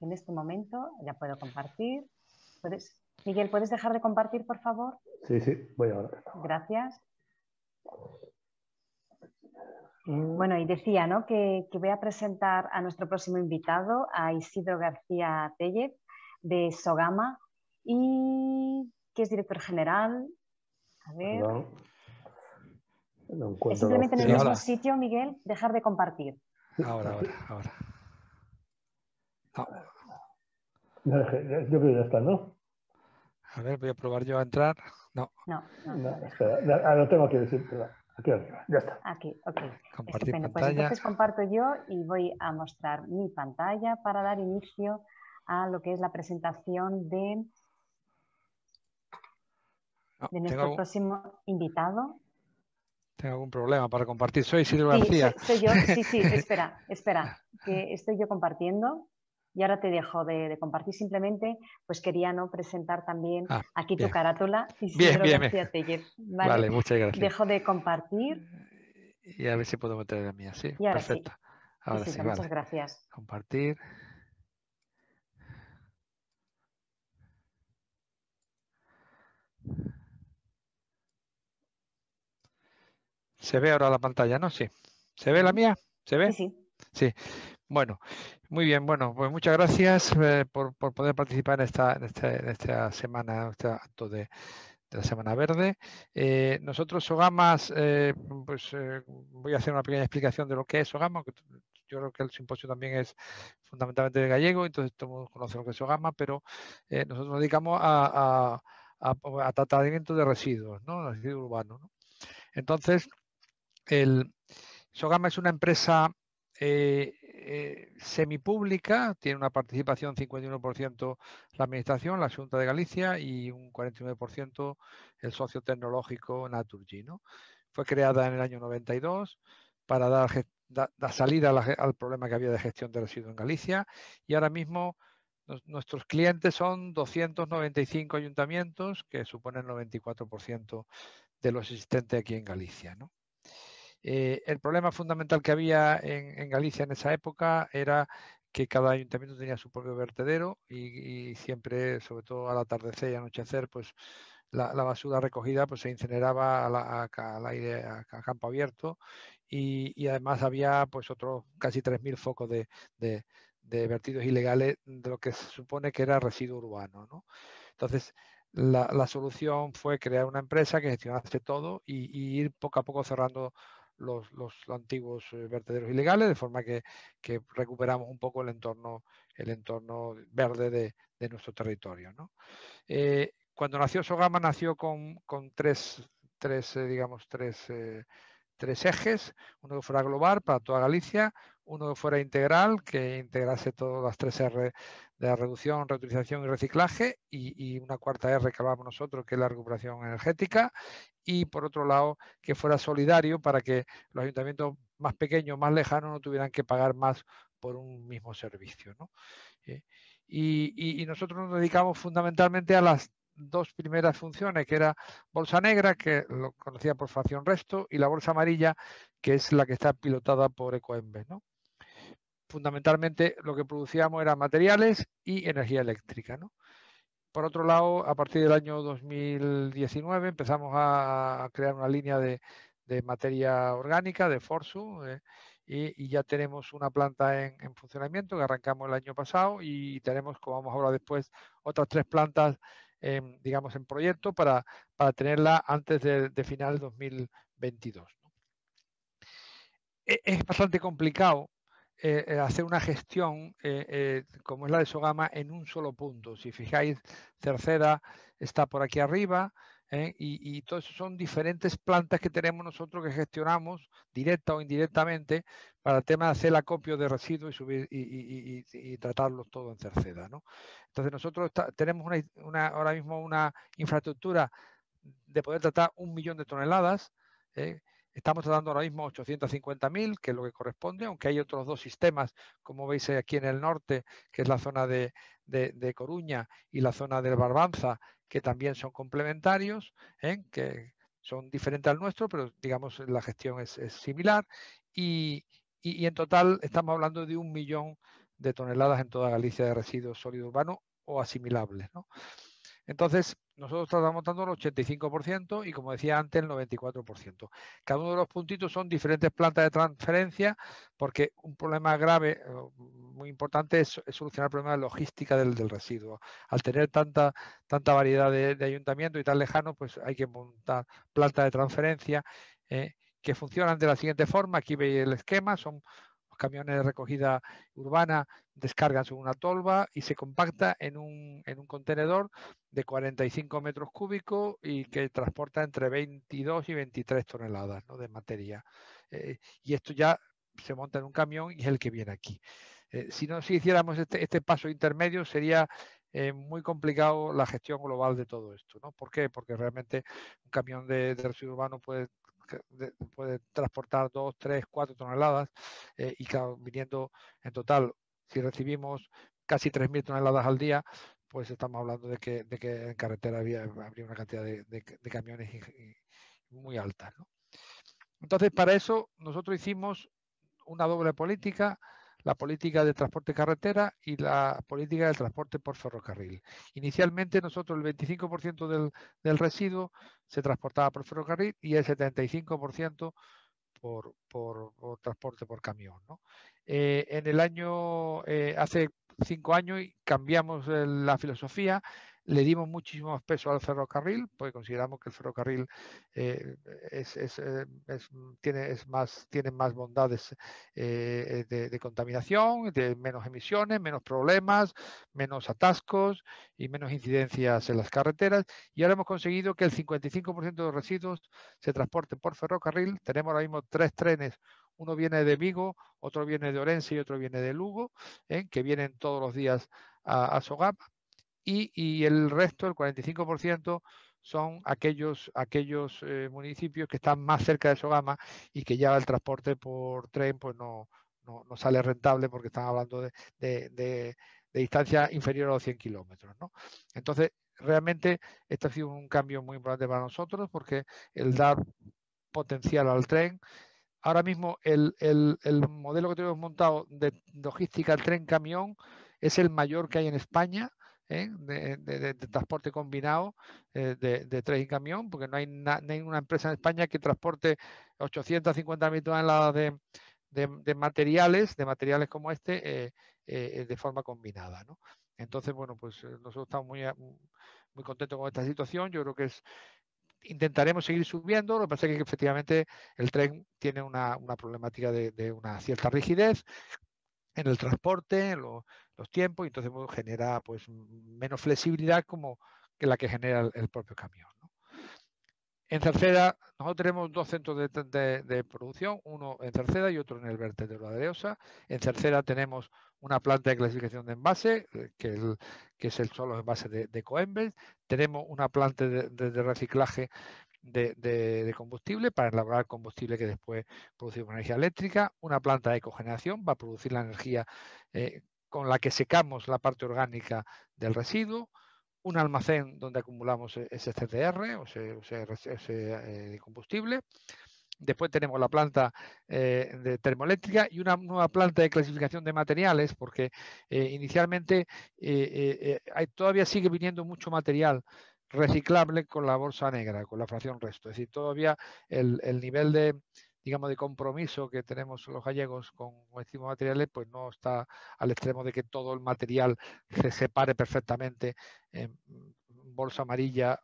En este momento ya puedo compartir. Miguel, ¿puedes dejar de compartir, por favor? Sí, voy ahora. Gracias. Bueno, y decía, ¿no?, que voy a presentar a nuestro próximo invitado, a Isidro García Tellez, de Sogama, y que es director general. A ver. No es simplemente en el mismo sitio, Miguel, dejar de compartir. Ahora. Yo creo que ya está, ¿no? A ver, voy a probar yo a entrar. No. No, espera, lo tengo que decir. Aquí arriba, ya está. Aquí, ok. Compartir Estupendo. Pues pantalla. entonces comparto yo y voy a mostrar mi pantalla para dar inicio a lo que es la presentación de nuestro próximo invitado. Tengo algún problema para compartir. Soy Silvio Sí, García. soy yo. Sí, espera, que estoy yo compartiendo. Y ahora te dejo de compartir. Simplemente, pues quería presentar también aquí bien. tu carátula, Bien. García Tellez. Vale, muchas gracias. Dejo de compartir. Y a ver si puedo meter la mía. Sí, y ahora perfecto. Sí. Ahora sí, Muchas vale. gracias. Compartir. ¿Se ve ahora la pantalla, no? Sí. ¿Se ve la mía? ¿Se ve? Sí. Sí. Bueno, muy bien. Bueno, pues muchas gracias por poder participar en esta semana, este acto de la Semana Verde. Nosotros Sogamas, voy a hacer una pequeña explicación de lo que es Sogama, que yo creo que el simposio también es fundamentalmente de gallego, entonces todos conocen lo que es Sogama, pero nosotros nos dedicamos a tratamiento de residuos, ¿no? Residuos urbanos, ¿no? Entonces, Sogama es una empresa semipública, tiene una participación 51% la Administración, la Xunta de Galicia y un 49% el socio tecnológico Naturgy, ¿no? Fue creada en el año 92 para dar salida al problema que había de gestión de residuos en Galicia y ahora mismo nuestros clientes son 295 ayuntamientos que suponen el 94% de los existentes aquí en Galicia, ¿no? El problema fundamental que había en Galicia en esa época era que cada ayuntamiento tenía su propio vertedero y siempre, sobre todo al atardecer y anochecer, pues la basura recogida pues se incineraba al aire, a campo abierto y además había pues otros casi 3.000 focos de vertidos ilegales de lo que se supone que era residuo urbano, ¿no? Entonces, la solución fue crear una empresa que gestionase todo y ir poco a poco cerrando los antiguos vertederos ilegales, de forma que recuperamos un poco el entorno verde de nuestro territorio, ¿no? Cuando nació Sogama nació con tres ejes, uno que fuera global para toda Galicia, uno que fuera integral, que integrase todas las 3 R de la reducción, reutilización y reciclaje, y una cuarta R que hablábamos nosotros, que es la recuperación energética, y por otro lado, que fuera solidario para que los ayuntamientos más pequeños, más lejanos, no tuvieran que pagar más por un mismo servicio, ¿no? Y nosotros nos dedicamos fundamentalmente a las 2 primeras funciones, que era bolsa negra, que lo conocía por Facción Resto, y la bolsa amarilla, que es la que está pilotada por Ecoembes, ¿no? Fundamentalmente lo que producíamos eran materiales y energía eléctrica, ¿no? Por otro lado, a partir del año 2019 empezamos a crear una línea de materia orgánica, de Forsu, y ya tenemos una planta en funcionamiento que arrancamos el año pasado y tenemos, como vamos a hablar después, otras 3 plantas, digamos, en proyecto para tenerla antes de final de 2022. ¿no? Es bastante complicado hacer una gestión como es la de Sogama en un solo punto. Si fijáis, Cerceda está por aquí arriba y todo eso son diferentes plantas que tenemos nosotros que gestionamos directa o indirectamente para el tema de hacer el acopio de residuos y subir y tratarlos todo en Cerceda, ¿no? Entonces nosotros tenemos ahora mismo una infraestructura de poder tratar 1 millón de toneladas. Estamos tratando ahora mismo 850.000, que es lo que corresponde, aunque hay otros 2 sistemas, como veis aquí en el norte, que es la zona de Coruña y la zona del Barbanza, que también son complementarios, que son diferentes al nuestro, pero digamos la gestión es similar. Y en total estamos hablando de 1 millón de toneladas en toda Galicia de residuos sólidos urbanos o asimilables, ¿no? Entonces, nosotros estamos dando el 85% y, como decía antes, el 94%. Cada uno de los puntitos son diferentes plantas de transferencia porque un problema grave, muy importante, es solucionar el problema de logística del residuo. Al tener tanta variedad de ayuntamientos y tan lejanos, pues hay que montar plantas de transferencia que funcionan de la siguiente forma. Aquí veis el esquema, son camiones de recogida urbana descargan sobre una tolva y se compacta en un contenedor de 45 metros cúbicos y que transporta entre 22 y 23 toneladas, ¿no?, de materia. Y esto ya se monta en un camión y es el que viene aquí. Si hiciéramos este paso intermedio, sería muy complicado la gestión global de todo esto, ¿no? ¿Por qué? Porque realmente un camión de residuo urbano puede transportar 2, 3, 4 toneladas y claro, viniendo en total, si recibimos casi 3.000 toneladas al día, pues estamos hablando de que en carretera habría una cantidad de camiones muy alta, ¿no? Entonces, para eso nosotros hicimos una doble política, la política de transporte carretera y la política del transporte por ferrocarril. Inicialmente nosotros el 25% del residuo se transportaba por ferrocarril y el 75% por transporte por camión, ¿no? En el año, hace 5 años cambiamos la filosofía, le dimos muchísimo más peso al ferrocarril, porque consideramos que el ferrocarril tiene más bondades de contaminación, de menos emisiones, menos problemas, menos atascos y menos incidencias en las carreteras. Y ahora hemos conseguido que el 55% de los residuos se transporten por ferrocarril. Tenemos ahora mismo 3 trenes. Uno viene de Vigo, otro viene de Orense y otro viene de Lugo, que vienen todos los días a Sogama. Y el resto, el 45%, son aquellos municipios que están más cerca de Sogama y que ya el transporte por tren pues no sale rentable porque están hablando de distancia inferior a los 100 kilómetros, ¿no? Entonces, realmente este ha sido un cambio muy importante para nosotros porque el dar potencial al tren. Ahora mismo el modelo que tenemos montado de logística tren-camión es el mayor que hay en España, de transporte combinado de tren y camión, porque no hay ninguna empresa en España que transporte 850.000 toneladas de materiales como este de forma combinada, ¿no? Entonces, bueno, pues nosotros estamos muy contentos con esta situación. Yo creo que intentaremos seguir subiendo. Lo que pasa es que efectivamente el tren tiene una problemática de una cierta rigidez en el transporte, en los tiempos, y entonces genera pues menos flexibilidad como que la que genera el propio camión, ¿no? En Cerceda, nosotros tenemos 2 centros de producción, uno en Cerceda y otro en el vertedero de Areosa. En Cerceda tenemos una planta de clasificación de envase, que son los envases de Coembes. Tenemos una planta de reciclaje de combustible para elaborar combustible que después producimos energía eléctrica, una planta de cogeneración para producir la energía con la que secamos la parte orgánica del residuo, un almacén donde acumulamos ese CDR o ese combustible. Después tenemos la planta de termoeléctrica y una nueva planta de clasificación de materiales, porque inicialmente todavía sigue viniendo mucho material reciclable con la bolsa negra, con la fracción resto. Es decir, todavía el nivel de compromiso que tenemos los gallegos con este tipo de materiales, pues no está al extremo de que todo el material se separe perfectamente en bolsa amarilla,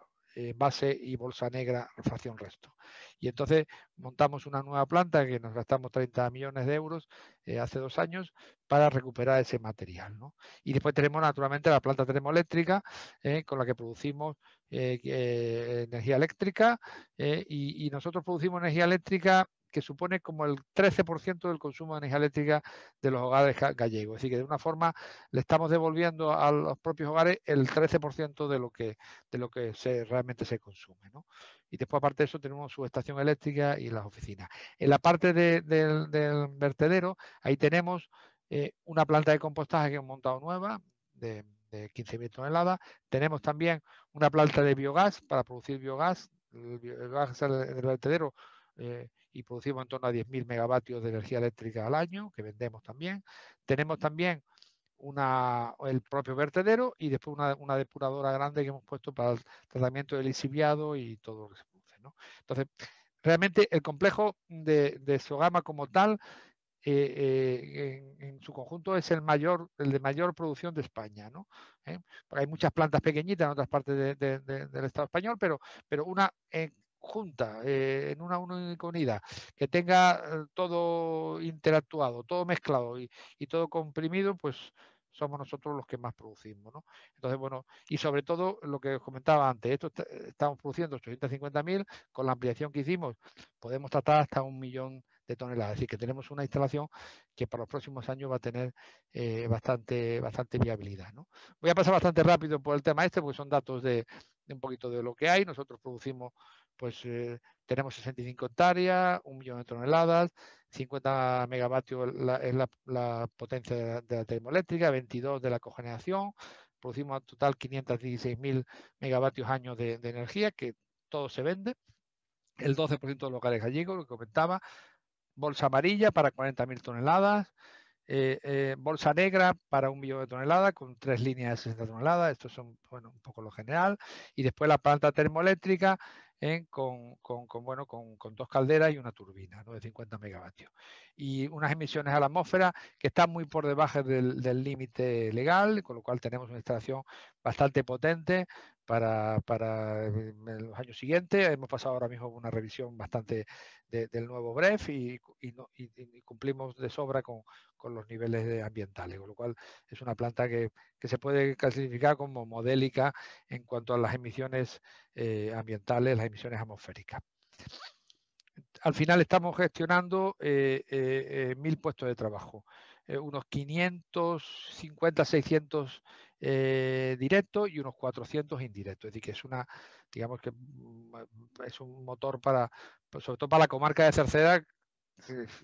base, y bolsa negra, fracción resto. Y entonces montamos una nueva planta que nos gastamos 30 millones de euros hace 2 años para recuperar ese material, ¿no? Y después tenemos naturalmente la planta termoeléctrica con la que producimos energía eléctrica y nosotros producimos energía eléctrica que supone como el 13% del consumo de energía eléctrica de los hogares gallegos. Es decir, que de una forma le estamos devolviendo a los propios hogares el 13% de lo que realmente se consume, ¿no? Y después, aparte de eso, tenemos su estación eléctrica y las oficinas. En la parte del vertedero, ahí tenemos una planta de compostaje que hemos montado nueva, de 15.000 toneladas. Tenemos también una planta de biogás para producir biogás. El biogás sale del vertedero y producimos en torno a 10.000 megavatios de energía eléctrica al año, que vendemos también. Tenemos también el propio vertedero y después una depuradora grande que hemos puesto para el tratamiento del lixiviado y todo lo que se produce, ¿no? Entonces, realmente el complejo de Sogama como tal, en su conjunto, es el de mayor producción de España, ¿no? Porque hay muchas plantas pequeñitas en otras partes del Estado español, pero junta, en una única unidad, que tenga todo interactuado, todo mezclado y todo comprimido, pues somos nosotros los que más producimos, ¿no? Entonces, bueno, y sobre todo lo que os comentaba antes, esto estamos produciendo 850.000, con la ampliación que hicimos podemos tratar hasta 1 millón de toneladas, es decir, que tenemos una instalación que para los próximos años va a tener bastante viabilidad, ¿no? Voy a pasar bastante rápido por el tema este, porque son datos de un poquito de lo que hay. Nosotros producimos, pues tenemos 65 hectáreas, 1 millón de toneladas, 50 megavatios es la potencia de la termoeléctrica, 22 de la cogeneración, producimos en total 516.000 megavatios años de energía, que todo se vende, el 12% de locales gallegos, lo que comentaba, bolsa amarilla para 40.000 toneladas, bolsa negra para 1 millón de toneladas con 3 líneas de 60 toneladas, estos son, bueno, un poco lo general, y después la planta termoeléctrica con 2 calderas y una turbina, ¿no?, de 50 megavatios. Y unas emisiones a la atmósfera que están muy por debajo del límite legal, con lo cual tenemos una instalación bastante potente para los años siguientes. Hemos pasado ahora mismo una revisión bastante del nuevo BREF y cumplimos de sobra con los niveles ambientales, con lo cual es una planta que se puede clasificar como modélica en cuanto a las emisiones ambientales, las emisiones atmosféricas. Al final estamos gestionando 1.000 puestos de trabajo, unos 550, 600 directos y unos 400 indirectos. Es decir, que es digamos que es un motor sobre todo para la comarca de Cerceda,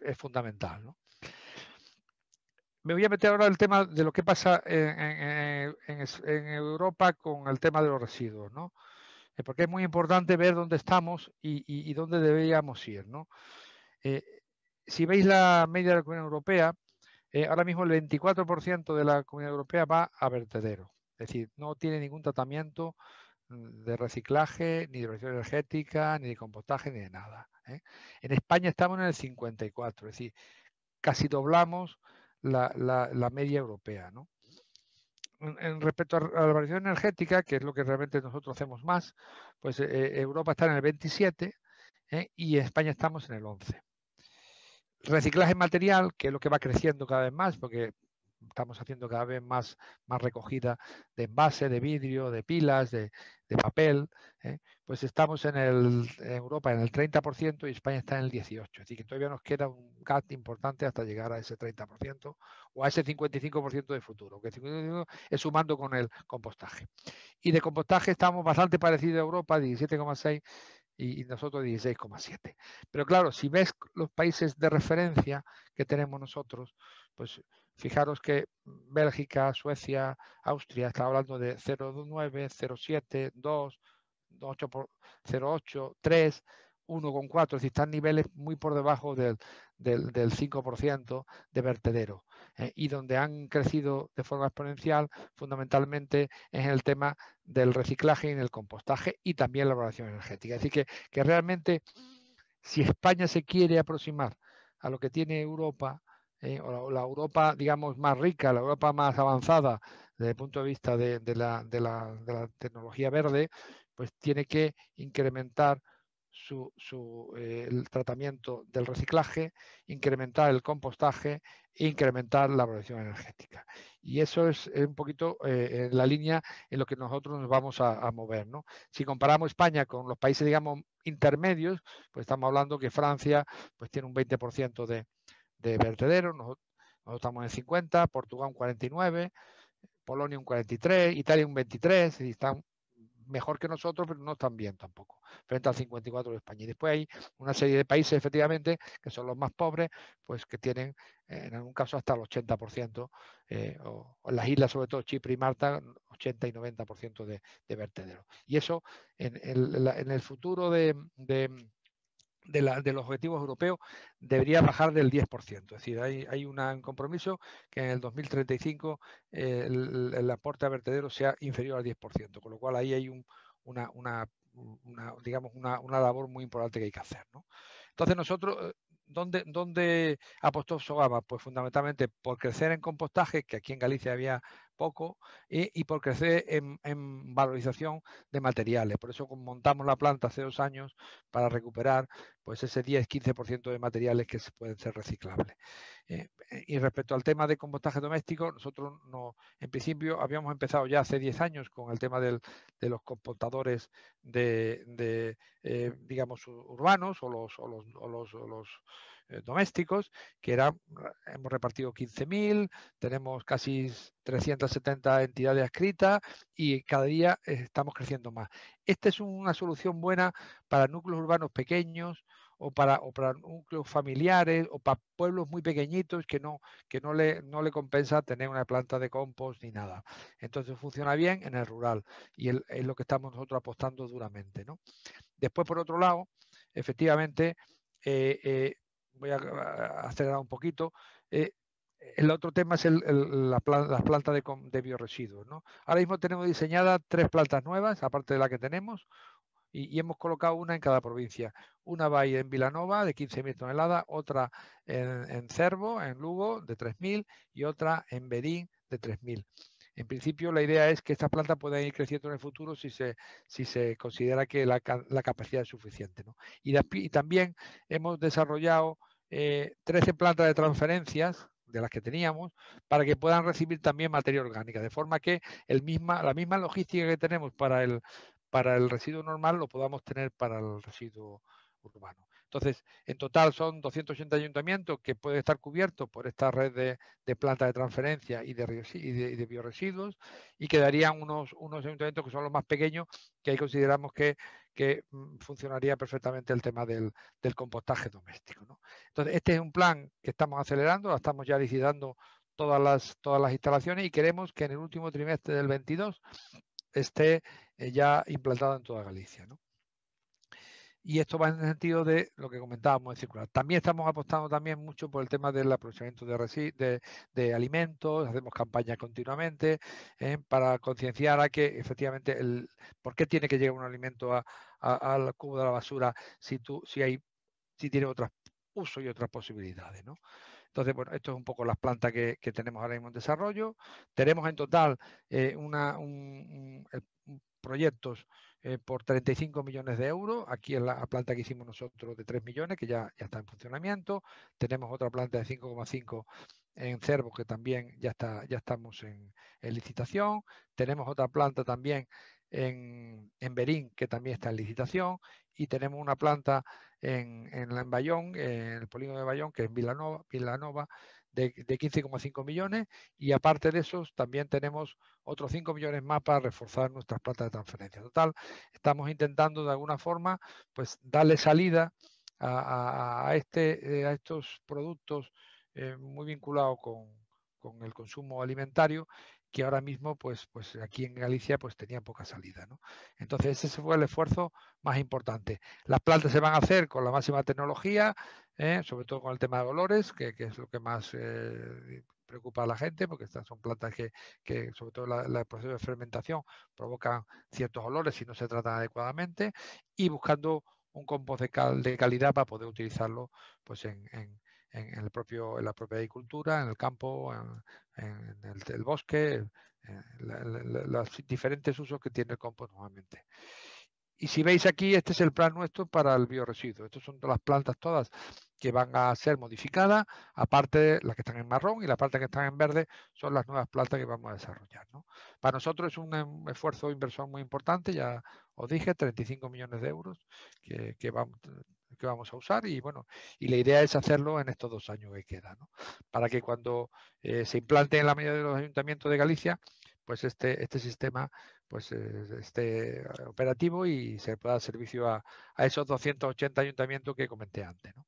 es fundamental, ¿no? Me voy a meter ahora en el tema de lo que pasa en Europa con el tema de los residuos, ¿no? Porque es muy importante ver dónde estamos y dónde deberíamos ir, ¿no? Si veis la media de la Comunidad Europea, ahora mismo el 24% de la Comunidad Europea va a vertedero. Es decir, no tiene ningún tratamiento de reciclaje, ni de evaluación energética, ni de compostaje, ni de nada. En España estamos en el 54%, es decir, casi doblamos la media europea, ¿no? En respecto a la evaluación energética, que es lo que realmente nosotros hacemos más, pues Europa está en el 27 y en España estamos en el 11. Reciclaje material, que es lo que va creciendo cada vez más, porque estamos haciendo cada vez más recogida de envase, de vidrio, de pilas, de papel, pues estamos en Europa en el 30% y España está en el 18%. Es decir, que todavía nos queda un gap importante hasta llegar a ese 30% o a ese 55% de futuro, que es sumando con el compostaje. Y de compostaje estamos bastante parecidos a Europa, 17,6%. Y nosotros 16,7. Pero claro, si ves los países de referencia que tenemos nosotros, pues fijaros que Bélgica, Suecia, Austria, está hablando de 0,9, 0,7, 2, 0,8, 3, 1,4, es decir, están niveles muy por debajo del 5% de vertedero. Y donde han crecido de forma exponencial, fundamentalmente es en el tema del reciclaje y en el compostaje y también la evaluación energética. Es decir, que realmente, si España se quiere aproximar a lo que tiene Europa, o la Europa, digamos, más rica, la Europa más avanzada desde el punto de vista de la tecnología verde, pues tiene que incrementar el tratamiento del reciclaje, incrementar el compostaje e incrementar la evaluación energética. Y eso es un poquito en la línea en lo que nosotros nos vamos a mover, ¿no? Si comparamos España con los países, digamos, intermedios, pues estamos hablando que Francia pues tiene un 20% de vertederos, nosotros estamos en 50, Portugal un 49, Polonia un 43, Italia un 23, y están mejor que nosotros, pero no tan bien tampoco, frente al 54 de España. Y después hay una serie de países, efectivamente, que son los más pobres, pues que tienen en algún caso hasta el 80%, o en las islas, sobre todo Chipre y Malta, 80 y 90% de vertederos. Y eso en el futuro de los objetivos europeos debería bajar del 10%. Es decir, hay un compromiso que en el 2035 el aporte a vertedero sea inferior al 10%, con lo cual ahí hay digamos una labor muy importante que hay que hacer, ¿no? Entonces nosotros ¿Dónde apostó Sogama? Pues fundamentalmente por crecer en compostaje, que aquí en Galicia había poco, y por crecer en valorización de materiales. Por eso montamos la planta hace 2 años para recuperar pues ese 10-15% de materiales que pueden ser reciclables. Y respecto al tema de compostaje doméstico, nosotros en principio habíamos empezado ya hace 10 años con el tema de los compostadores digamos, urbanos o los domésticos, que hemos repartido 15.000, tenemos casi 370 entidades adscritas y cada día estamos creciendo más. Esta es una solución buena para núcleos urbanos pequeños o para núcleos familiares o para pueblos muy pequeñitos que no le compensa tener una planta de compost ni nada. Entonces funciona bien en el rural y es lo que estamos nosotros apostando duramente, ¿no? Después, por otro lado, efectivamente, voy a acelerar un poquito. El otro tema es las plantas de bioresiduos, ¿no? Ahora mismo tenemos diseñadas 3 plantas nuevas, aparte de la que tenemos, y hemos colocado una en cada provincia. Una va a ir en Vilanova de 15.000 toneladas, otra en Cervo, en Lugo, de 3.000 y otra en Berín de 3.000. En principio, la idea es que estas plantas puedan ir creciendo en el futuro si se considera que la capacidad es suficiente, ¿no? Y también hemos desarrollado 13 plantas de transferencias de las que teníamos para que puedan recibir también materia orgánica, de forma que la misma logística que tenemos para el residuo normal lo podamos tener para el residuo urbano. Entonces, en total son 280 ayuntamientos que pueden estar cubiertos por esta red de plantas de transferencia y de bioresiduos, y quedarían unos ayuntamientos que son los más pequeños, que ahí consideramos que funcionaría perfectamente el tema del compostaje doméstico, ¿no? Entonces, este es un plan que estamos acelerando, estamos ya licitando todas las instalaciones y queremos que en el último trimestre del 22 esté ya implantado en toda Galicia, ¿no? Y esto va en el sentido de lo que comentábamos de circular. También estamos apostando también mucho por el tema del aprovechamiento de alimentos, hacemos campañas continuamente para concienciar a que efectivamente por qué tiene que llegar un alimento al cubo de la basura si tiene otros usos y otras posibilidades, ¿no? Entonces, bueno, esto es un poco las plantas que tenemos ahora mismo en desarrollo. Tenemos en total proyectos por 35 millones de euros. Aquí en la planta que hicimos nosotros de 3 millones, que ya está en funcionamiento. Tenemos otra planta de 5,5 en Cervo, que también ya estamos en licitación. Tenemos otra planta también en Berín, que también está en licitación. Y tenemos una planta en Bayón, en el polígono de Bayón, que es Vilanova, de 15,5 millones, y aparte de esos también tenemos otros 5 millones más para reforzar nuestras plantas de transferencia. Total, estamos intentando de alguna forma pues darle salida a estos productos muy vinculados con el consumo alimentario, que ahora mismo pues aquí en Galicia pues tenía poca salida, ¿no? Entonces ese fue el esfuerzo más importante. Las plantas se van a hacer con la máxima tecnología, sobre todo con el tema de olores, que es lo que más preocupa a la gente, porque estas son plantas que sobre todo el proceso de fermentación provocan ciertos olores si no se tratan adecuadamente, y buscando un compost de calidad para poder utilizarlo pues en la propia agricultura, en el campo, en el bosque, los diferentes usos que tiene el compost normalmente. Y si veis aquí, este es el plan nuestro para el bioresiduo. Estas son todas las plantas todas que van a ser modificadas, aparte de las que están en marrón, y las plantas que están en verde son las nuevas plantas que vamos a desarrollar, ¿no? Para nosotros es un esfuerzo de inversión muy importante, ya os dije, 35 millones de euros que vamos a usar, y bueno, y la idea es hacerlo en estos 2 años que quedan, ¿no? Para que cuando se implante en la mayoría de los ayuntamientos de Galicia, pues este sistema pues esté operativo y se pueda dar servicio a esos 280 ayuntamientos que comenté antes, ¿no?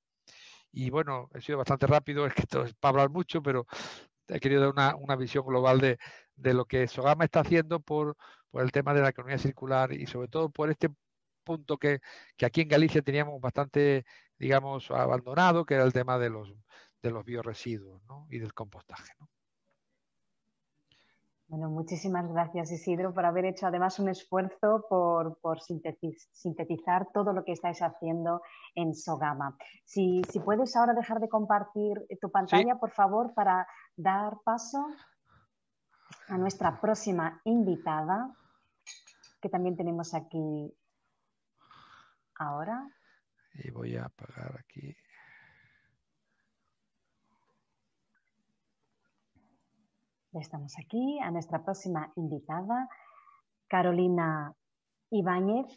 Y bueno, he sido bastante rápido, es que esto es para hablar mucho, pero he querido dar una visión global de lo que Sogama está haciendo por el tema de la economía circular, y sobre todo por este punto que aquí en Galicia teníamos bastante, digamos, abandonado, que era el tema de los bioresiduos, ¿no? Y del compostaje, ¿no? Bueno, muchísimas gracias, Isidro, por haber hecho además un esfuerzo por sintetizar todo lo que estáis haciendo en Sogama. Si puedes ahora dejar de compartir tu pantalla, Sí. por favor, para dar paso a nuestra próxima invitada, que también tenemos aquí ahora. Y voy a apagar aquí. Estamos aquí, a nuestra próxima invitada, Carolina Ibáñez,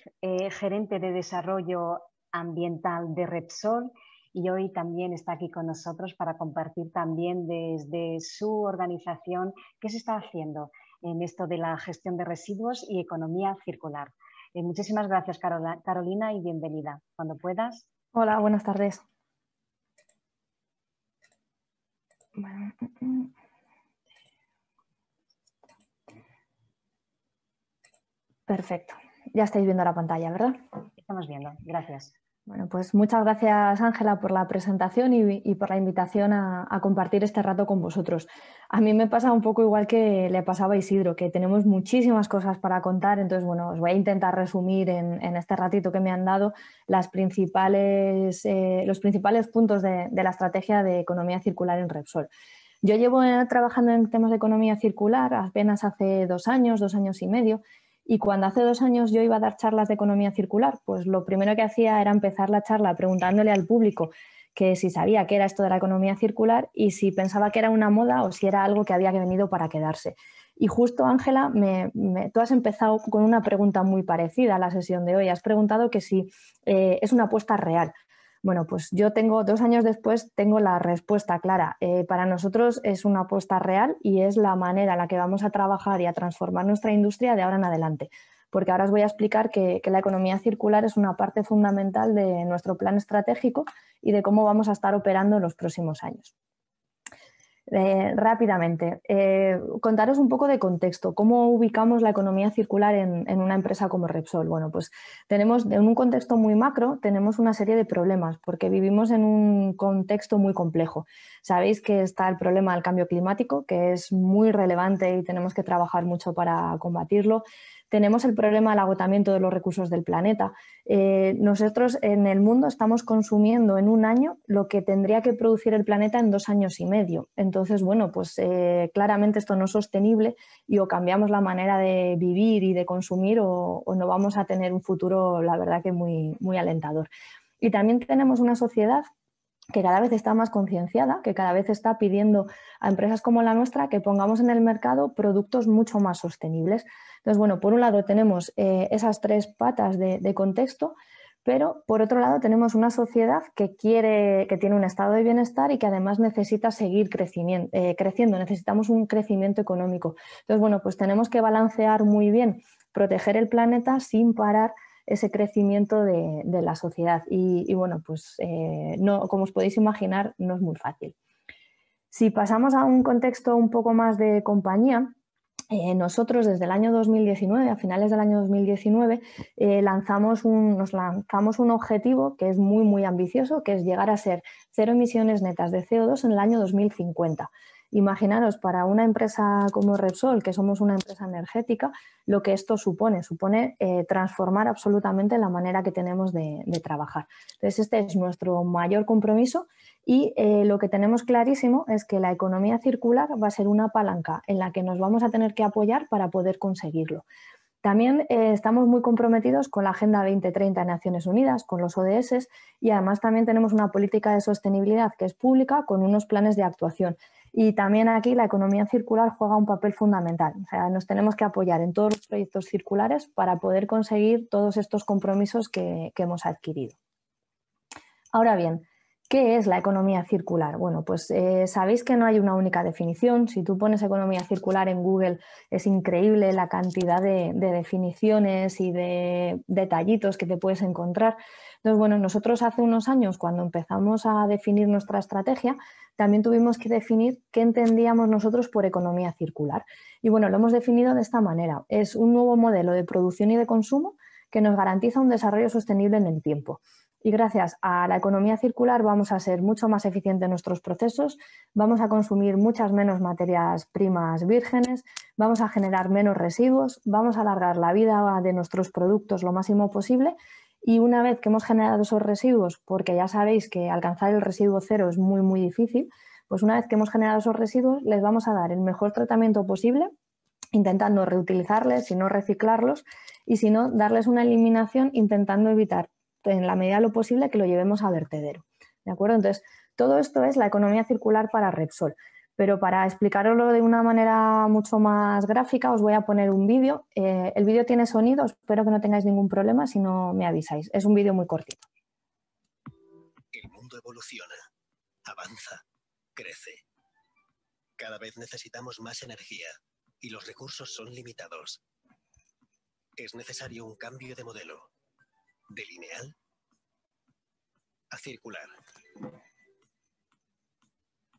gerente de desarrollo ambiental de Repsol, y hoy también está aquí con nosotros para compartir también desde su organización qué se está haciendo en esto de la gestión de residuos y economía circular. Muchísimas gracias, Carolina, y bienvenida. Cuando puedas. Hola, buenas tardes. Bueno. Perfecto. Ya estáis viendo la pantalla, ¿verdad? Estamos viendo. Gracias. Bueno, pues muchas gracias, Ángela, por la presentación y por la invitación a compartir este rato con vosotros. A mí me pasa un poco igual que le pasaba a Isidro, que tenemos muchísimas cosas para contar, entonces, bueno, os voy a intentar resumir en este ratito que me han dado los principales puntos de la estrategia de economía circular en Repsol. Yo llevo trabajando en temas de economía circular apenas hace 2 años y medio, y cuando hace 2 años yo iba a dar charlas de economía circular, pues lo primero que hacía era empezar la charla preguntándole al público que si sabía qué era esto de la economía circular y si pensaba que era una moda o si era algo que había venido para quedarse. Y justo, Ángela, tú has empezado con una pregunta muy parecida a la sesión de hoy. Has preguntado que si es una apuesta real. Bueno, pues yo 2 años después tengo la respuesta clara. Para nosotros es una apuesta real y es la manera en la que vamos a trabajar y a transformar nuestra industria de ahora en adelante. Porque ahora os voy a explicar que la economía circular es una parte fundamental de nuestro plan estratégico y de cómo vamos a estar operando en los próximos años. Rápidamente, contaros un poco de contexto. ¿Cómo ubicamos la economía circular en una empresa como Repsol? Bueno, pues tenemos, en un contexto muy macro, tenemos una serie de problemas porque vivimos en un contexto muy complejo. Sabéis que está el problema del cambio climático, que es muy relevante y tenemos que trabajar mucho para combatirlo. Tenemos el problema del agotamiento de los recursos del planeta. Nosotros en el mundo estamos consumiendo en un año lo que tendría que producir el planeta en 2 años y medio. Entonces, bueno, pues claramente esto no es sostenible y o cambiamos la manera de vivir y de consumir o no vamos a tener un futuro, la verdad, que muy, muy alentador. Y también tenemos una sociedad que cada vez está más concienciada, que cada vez está pidiendo a empresas como la nuestra que pongamos en el mercado productos mucho más sostenibles. Entonces, bueno, por un lado tenemos esas 3 patas de contexto, pero por otro lado tenemos una sociedad que tiene un estado de bienestar y que además necesita seguir creciendo, necesitamos un crecimiento económico. Entonces, bueno, pues tenemos que balancear muy bien, proteger el planeta sin parar ese crecimiento de la sociedad y bueno, pues no, como os podéis imaginar, no es muy fácil. Si pasamos a un contexto un poco más de compañía, nosotros desde el año 2019, a finales del año 2019, nos lanzamos un objetivo que es muy, muy ambicioso, que es llegar a ser 0 emisiones netas de CO2 en el año 2050. Imaginaros, para una empresa como Repsol, que somos una empresa energética, lo que esto supone transformar absolutamente la manera que tenemos de trabajar. Entonces, este es nuestro mayor compromiso y lo que tenemos clarísimo es que la economía circular va a ser una palanca en la que nos vamos a tener que apoyar para poder conseguirlo. También estamos muy comprometidos con la Agenda 2030 de Naciones Unidas, con los ODS, y además también tenemos una política de sostenibilidad que es pública con unos planes de actuación. Y también aquí la economía circular juega un papel fundamental. O sea, nos tenemos que apoyar en todos los proyectos circulares para poder conseguir todos estos compromisos que hemos adquirido. Ahora bien, ¿qué es la economía circular? Bueno, pues sabéis que no hay una única definición. Si tú pones economía circular en Google es increíble la cantidad de definiciones y de detallitos que te puedes encontrar. Entonces, bueno, nosotros hace unos años, cuando empezamos a definir nuestra estrategia, también tuvimos que definir qué entendíamos nosotros por economía circular. Y bueno, lo hemos definido de esta manera. Es un nuevo modelo de producción y de consumo que nos garantiza un desarrollo sostenible en el tiempo. Y gracias a la economía circular vamos a ser mucho más eficientes en nuestros procesos, vamos a consumir muchas menos materias primas vírgenes, vamos a generar menos residuos, vamos a alargar la vida de nuestros productos lo máximo posible y una vez que hemos generado esos residuos, porque ya sabéis que alcanzar el residuo cero es muy, muy difícil, pues una vez que hemos generado esos residuos les vamos a dar el mejor tratamiento posible, intentando reutilizarles y no reciclarlos y si no, darles una eliminación intentando evitar en la medida de lo posible que lo llevemos a vertedero. ¿De acuerdo? Entonces, todo esto es la economía circular para Repsol. Pero para explicaroslo de una manera mucho más gráfica os voy a poner un vídeo. El vídeo tiene sonido, espero que no tengáis ningún problema si no me avisáis. Es un vídeo muy cortito. El mundo evoluciona, avanza, crece. Cada vez necesitamos más energía y los recursos son limitados. Es necesario un cambio de modelo. De lineal a circular.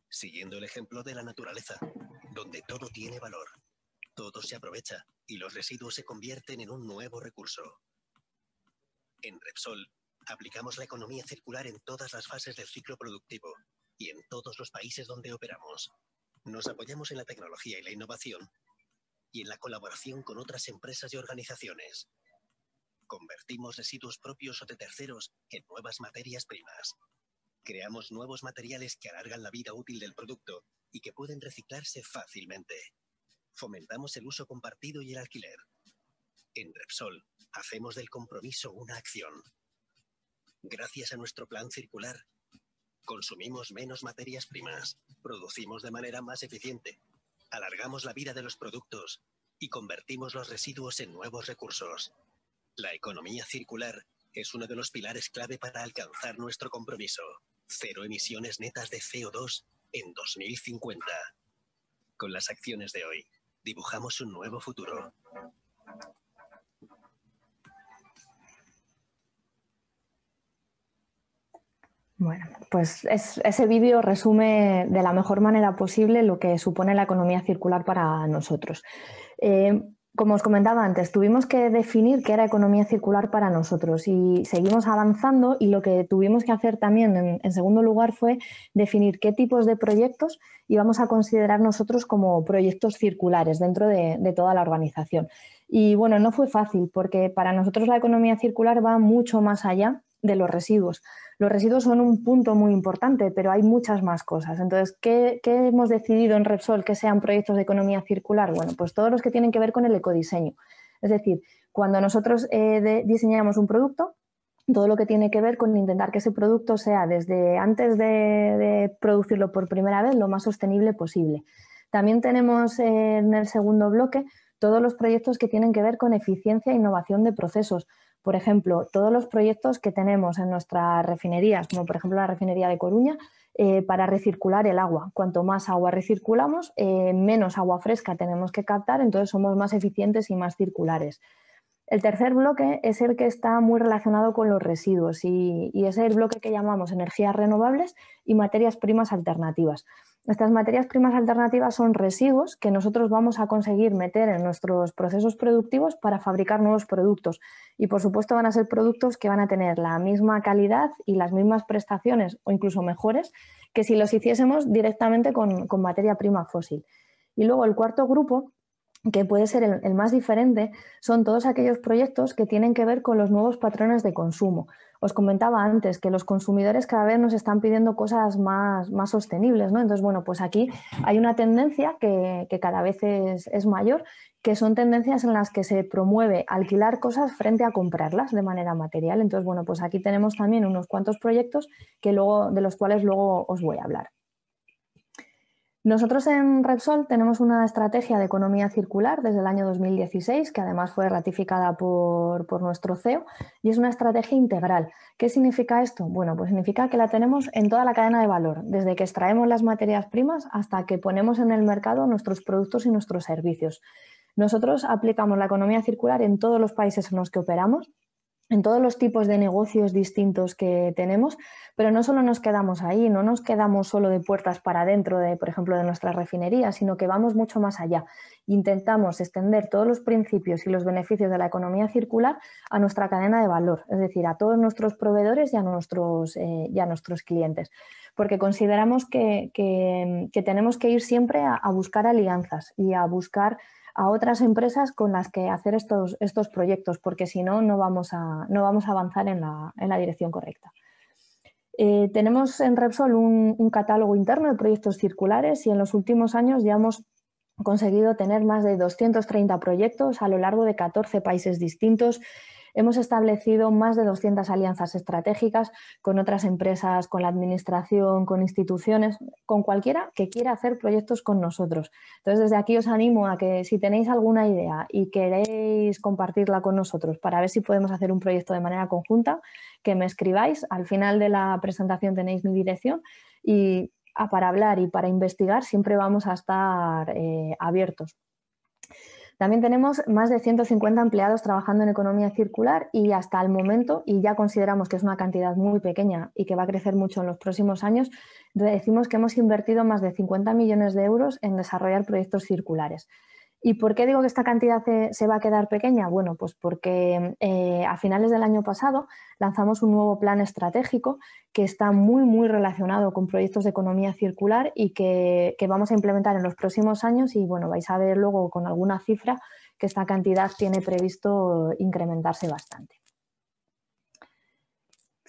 Siguiendo el ejemplo de la naturaleza, donde todo tiene valor, todo se aprovecha y los residuos se convierten en un nuevo recurso. En Repsol, aplicamos la economía circular en todas las fases del ciclo productivo y en todos los países donde operamos. Nos apoyamos en la tecnología y la innovación y en la colaboración con otras empresas y organizaciones. Convertimos residuos propios o de terceros en nuevas materias primas. Creamos nuevos materiales que alargan la vida útil del producto y que pueden reciclarse fácilmente. Fomentamos el uso compartido y el alquiler. En Repsol, hacemos del compromiso una acción. Gracias a nuestro plan circular, consumimos menos materias primas, producimos de manera más eficiente, alargamos la vida de los productos y convertimos los residuos en nuevos recursos. La economía circular es uno de los pilares clave para alcanzar nuestro compromiso. Cero emisiones netas de CO2 en 2050. Con las acciones de hoy, dibujamos un nuevo futuro. Bueno, pues ese vídeo resume de la mejor manera posible lo que supone la economía circular para nosotros. Como os comentaba antes, tuvimos que definir qué era economía circular para nosotros y seguimos avanzando y lo que tuvimos que hacer también en segundo lugar fue definir qué tipos de proyectos íbamos a considerar nosotros como proyectos circulares dentro de toda la organización. Y bueno, no fue fácil porque para nosotros la economía circular va mucho más allá de los residuos. Los residuos son un punto muy importante, pero hay muchas más cosas. Entonces, ¿qué hemos decidido en Repsol que sean proyectos de economía circular? Bueno, pues todos los que tienen que ver con el ecodiseño. Es decir, cuando nosotros diseñamos un producto, todo lo que tiene que ver con intentar que ese producto sea desde antes de producirlo por primera vez lo más sostenible posible. También tenemos en el segundo bloque todos los proyectos que tienen que ver con eficiencia e innovación de procesos. Por ejemplo, todos los proyectos que tenemos en nuestras refinerías, como por ejemplo la refinería de Coruña, para recircular el agua. Cuanto más agua recirculamos, menos agua fresca tenemos que captar, entonces somos más eficientes y más circulares. El tercer bloque es el que está muy relacionado con los residuos y es el bloque que llamamos energías renovables y materias primas alternativas. Estas materias primas alternativas son residuos que nosotros vamos a conseguir meter en nuestros procesos productivos para fabricar nuevos productos y por supuesto van a ser productos que van a tener la misma calidad y las mismas prestaciones o incluso mejores que si los hiciésemos directamente con materia prima fósil. Y luego el cuarto grupo, que puede ser el más diferente, son todos aquellos proyectos que tienen que ver con los nuevos patrones de consumo. Os comentaba antes que los consumidores cada vez nos están pidiendo cosas más sostenibles, ¿no? Entonces, bueno, pues aquí hay una tendencia que cada vez es mayor, que son tendencias en las que se promueve alquilar cosas frente a comprarlas de manera material. Entonces, bueno, pues aquí tenemos también unos cuantos proyectos de los cuales luego os voy a hablar. Nosotros en Repsol tenemos una estrategia de economía circular desde el año 2016, que además fue ratificada por nuestro CEO, y es una estrategia integral. ¿Qué significa esto? Bueno, pues significa que la tenemos en toda la cadena de valor, desde que extraemos las materias primas hasta que ponemos en el mercado nuestros productos y nuestros servicios. Nosotros aplicamos la economía circular en todos los países en los que operamos en todos los tipos de negocios distintos que tenemos, pero no solo nos quedamos ahí, no nos quedamos solo de puertas para adentro, por ejemplo, de nuestras refinerías, sino que vamos mucho más allá. Intentamos extender todos los principios y los beneficios de la economía circular a nuestra cadena de valor, es decir, a todos nuestros proveedores y a nuestros clientes, porque consideramos que tenemos que ir siempre a buscar alianzas y a buscar a otras empresas con las que hacer estos proyectos, porque si no, no vamos a avanzar en la dirección correcta. Tenemos en Repsol un catálogo interno de proyectos circulares y en los últimos años ya hemos conseguido tener más de 230 proyectos a lo largo de 14 países distintos. Hemos establecido más de 200 alianzas estratégicas con otras empresas, con la administración, con instituciones, con cualquiera que quiera hacer proyectos con nosotros. Entonces, desde aquí os animo a que si tenéis alguna idea y queréis compartirla con nosotros para ver si podemos hacer un proyecto de manera conjunta, que me escribáis. Al final de la presentación tenéis mi dirección y para hablar y para investigar siempre vamos a estar abiertos. También tenemos más de 150 empleados trabajando en economía circular y hasta el momento, y ya consideramos que es una cantidad muy pequeña y que va a crecer mucho en los próximos años, decimos que hemos invertido más de 50 millones de euros en desarrollar proyectos circulares. ¿Y por qué digo que esta cantidad se va a quedar pequeña? Bueno, pues porque a finales del año pasado lanzamos un nuevo plan estratégico que está muy relacionado con proyectos de economía circular y que vamos a implementar en los próximos años y bueno, vais a ver luego con alguna cifra que esta cantidad tiene previsto incrementarse bastante.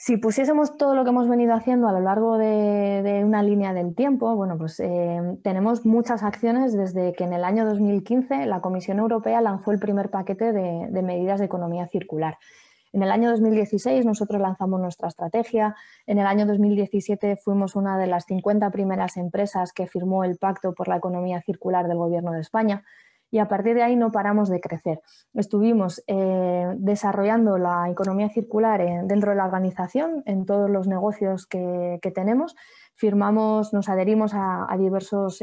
Si pusiésemos todo lo que hemos venido haciendo a lo largo de una línea del tiempo, bueno, pues tenemos muchas acciones desde que en el año 2015 la Comisión Europea lanzó el primer paquete de medidas de economía circular. En el año 2016 nosotros lanzamos nuestra estrategia, en el año 2017 fuimos una de las 50 primeras empresas que firmó el Pacto por la Economía Circular del Gobierno de España. Y a partir de ahí no paramos de crecer. Estuvimos desarrollando la economía circular dentro de la organización, en todos los negocios que tenemos. Nos adherimos a diversos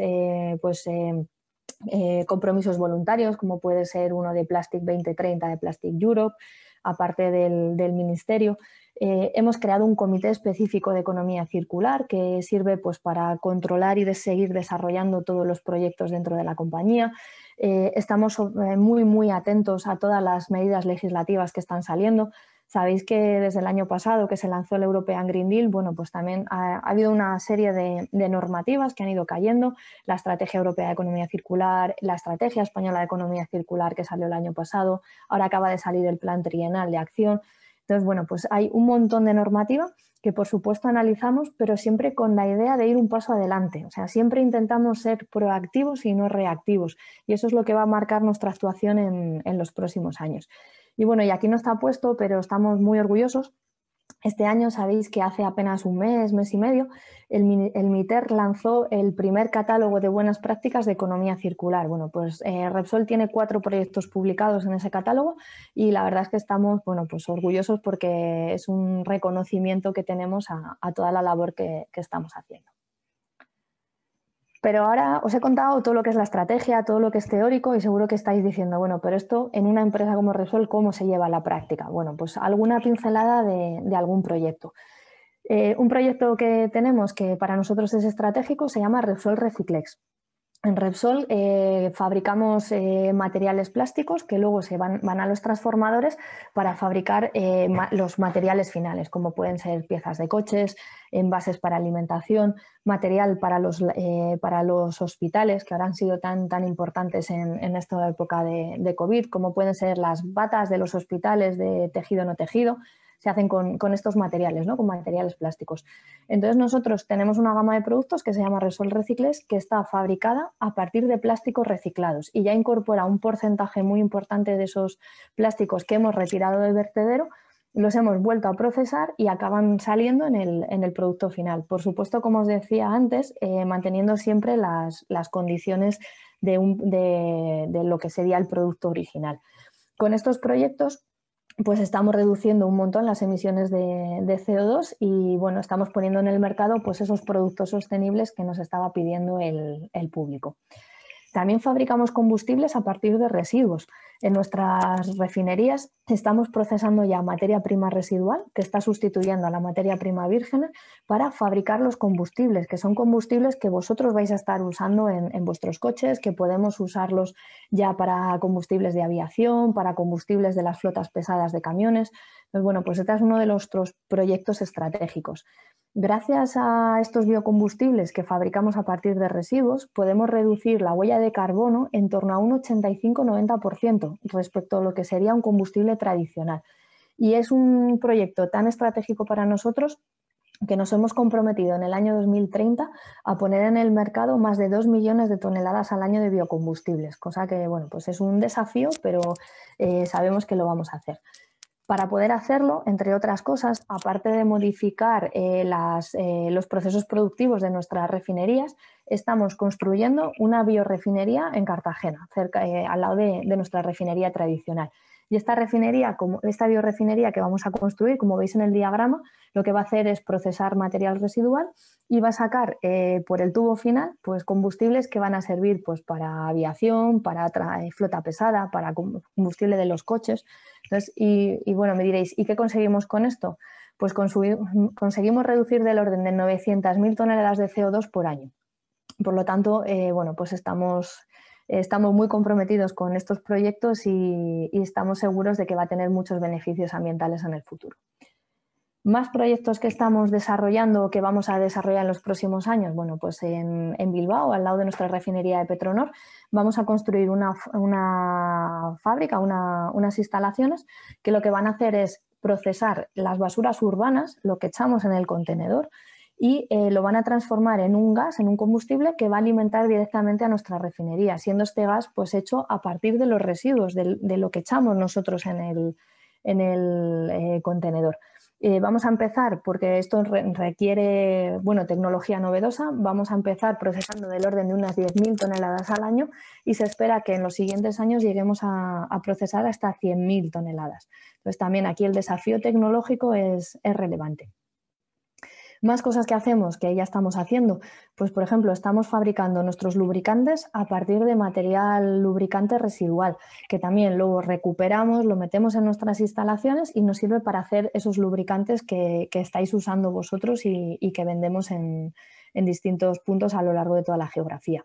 compromisos voluntarios, como puede ser uno de Plastic 2030 de Plastic Europe, aparte del Ministerio. Hemos creado un comité específico de economía circular que sirve pues, para controlar y seguir desarrollando todos los proyectos dentro de la compañía. Estamos muy atentos a todas las medidas legislativas que están saliendo. Sabéis que desde el año pasado que se lanzó el European Green Deal, bueno, pues también ha habido una serie de normativas que han ido cayendo. La Estrategia Europea de Economía Circular, la Estrategia Española de Economía Circular que salió el año pasado, ahora acaba de salir el Plan Trienal de Acción. Entonces, bueno, pues hay un montón de normativa que por supuesto analizamos, pero siempre con la idea de ir un paso adelante. O sea, siempre intentamos ser proactivos y no reactivos. Y eso es lo que va a marcar nuestra actuación en los próximos años. Y bueno, y aquí no está puesto, pero estamos muy orgullosos. Este año sabéis que hace apenas un mes y medio, el MITER lanzó el primer catálogo de buenas prácticas de economía circular. Bueno, pues Repsol tiene 4 proyectos publicados en ese catálogo y la verdad es que estamos pues orgullosos porque es un reconocimiento que tenemos a toda la labor que estamos haciendo. Pero ahora os he contado todo lo que es la estrategia, todo lo que es teórico y seguro que estáis diciendo, bueno, pero esto en una empresa como Repsol, ¿cómo se lleva a la práctica? Bueno, pues alguna pincelada de algún proyecto. Un proyecto que tenemos que para nosotros es estratégico se llama Repsol Reciclex. En Repsol fabricamos materiales plásticos que luego van a los transformadores para fabricar los materiales finales, como pueden ser piezas de coches, envases para alimentación, material para los hospitales, que ahora han sido tan importantes en esta época de COVID, como pueden ser las batas de los hospitales de tejido no tejido. Se hacen con estos materiales, ¿no? Con materiales plásticos. Entonces nosotros tenemos una gama de productos que se llama Repsol Reciclex que está fabricada a partir de plásticos reciclados y ya incorpora un porcentaje muy importante de esos plásticos que hemos retirado del vertedero, los hemos vuelto a procesar y acaban saliendo en el producto final. Por supuesto, como os decía antes, manteniendo siempre las condiciones de lo que sería el producto original. Con estos proyectos pues estamos reduciendo un montón las emisiones de CO2 y bueno, estamos poniendo en el mercado pues esos productos sostenibles que nos estaba pidiendo el público. También fabricamos combustibles a partir de residuos. En nuestras refinerías estamos procesando ya materia prima residual que está sustituyendo a la materia prima virgen para fabricar los combustibles, que son combustibles que vosotros vais a estar usando en vuestros coches, que podemos usarlos ya para combustibles de aviación, para combustibles de las flotas pesadas de camiones. Entonces, bueno, pues este es uno de nuestros proyectos estratégicos. Gracias a estos biocombustibles que fabricamos a partir de residuos, podemos reducir la huella de carbono en torno a un 85-90% respecto a lo que sería un combustible tradicional. Y es un proyecto tan estratégico para nosotros que nos hemos comprometido en el año 2030 a poner en el mercado más de 2 millones de toneladas al año de biocombustibles, cosa que, bueno, pues es un desafío, pero sabemos que lo vamos a hacer. Para poder hacerlo, entre otras cosas, aparte de modificar los procesos productivos de nuestras refinerías, estamos construyendo una biorefinería en Cartagena, al lado de nuestra refinería tradicional. Y esta biorefinería que vamos a construir, como veis en el diagrama, lo que va a hacer es procesar material residual y va a sacar por el tubo final pues, combustibles que van a servir pues, para aviación, para flota pesada, para combustible de los coches. Entonces, y bueno, me diréis, ¿y qué conseguimos con esto? Pues conseguimos reducir del orden de 900.000 toneladas de CO2 por año. Por lo tanto, bueno, pues estamos muy comprometidos con estos proyectos y estamos seguros de que va a tener muchos beneficios ambientales en el futuro. Más proyectos que estamos desarrollando o que vamos a desarrollar en los próximos años. Bueno, pues en Bilbao, al lado de nuestra refinería de Petronor, vamos a construir una fábrica, unas instalaciones que lo que van a hacer es procesar las basuras urbanas, lo que echamos en el contenedor, y lo van a transformar en un gas, en un combustible que va a alimentar directamente a nuestra refinería, siendo este gas pues hecho a partir de los residuos, de lo que echamos nosotros en el contenedor. Vamos a empezar, porque esto requiere tecnología novedosa, vamos a empezar procesando del orden de unas 10.000 toneladas al año y se espera que en los siguientes años lleguemos a procesar hasta 100.000 toneladas. Entonces también aquí el desafío tecnológico es relevante. Más cosas que hacemos, que ya estamos haciendo, pues por ejemplo estamos fabricando nuestros lubricantes a partir de material lubricante residual, que también lo recuperamos, lo metemos en nuestras instalaciones y nos sirve para hacer esos lubricantes que estáis usando vosotros y que vendemos en distintos puntos a lo largo de toda la geografía.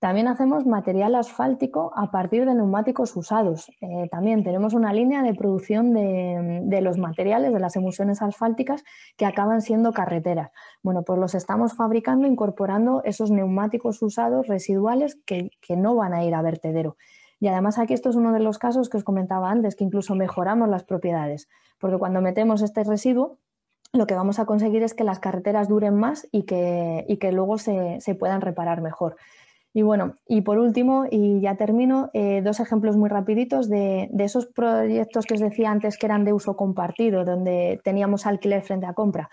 También hacemos material asfáltico a partir de neumáticos usados. También tenemos una línea de producción de los materiales, de las emulsiones asfálticas que acaban siendo carreteras. Bueno, pues los estamos fabricando incorporando esos neumáticos usados residuales que no van a ir a vertedero. Y además aquí esto es uno de los casos que os comentaba antes, que incluso mejoramos las propiedades, porque cuando metemos este residuo, lo que vamos a conseguir es que las carreteras duren más y que luego se puedan reparar mejor. Y bueno, y por último, y ya termino, 2 ejemplos muy rapiditos de esos proyectos que os decía antes que eran de uso compartido, donde teníamos alquiler frente a compra.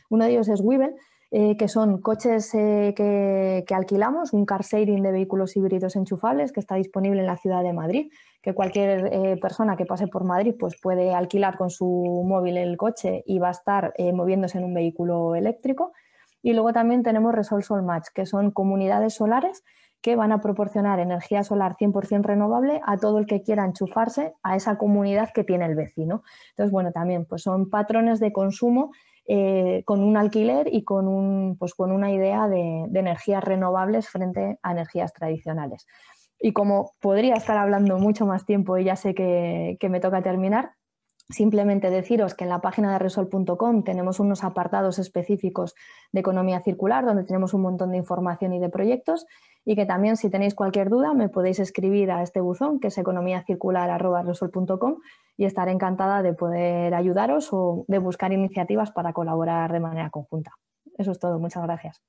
Uno de ellos es Webull, que son coches que alquilamos, un car sharing de vehículos híbridos enchufables que está disponible en la ciudad de Madrid, que cualquier persona que pase por Madrid pues puede alquilar con su móvil el coche y va a estar moviéndose en un vehículo eléctrico. Y luego también tenemos Resol Solmatch, que son comunidades solares que van a proporcionar energía solar 100% renovable a todo el que quiera enchufarse a esa comunidad que tiene el vecino. Entonces, bueno, también pues son patrones de consumo con un alquiler y con una idea de energías renovables frente a energías tradicionales. Y como podría estar hablando mucho más tiempo y ya sé que me toca terminar, simplemente deciros que en la página de resol.com tenemos unos apartados específicos de economía circular donde tenemos un montón de información y de proyectos y que también si tenéis cualquier duda me podéis escribir a este buzón que es economiacircular@resol.com y estaré encantada de poder ayudaros o de buscar iniciativas para colaborar de manera conjunta. Eso es todo. Muchas gracias.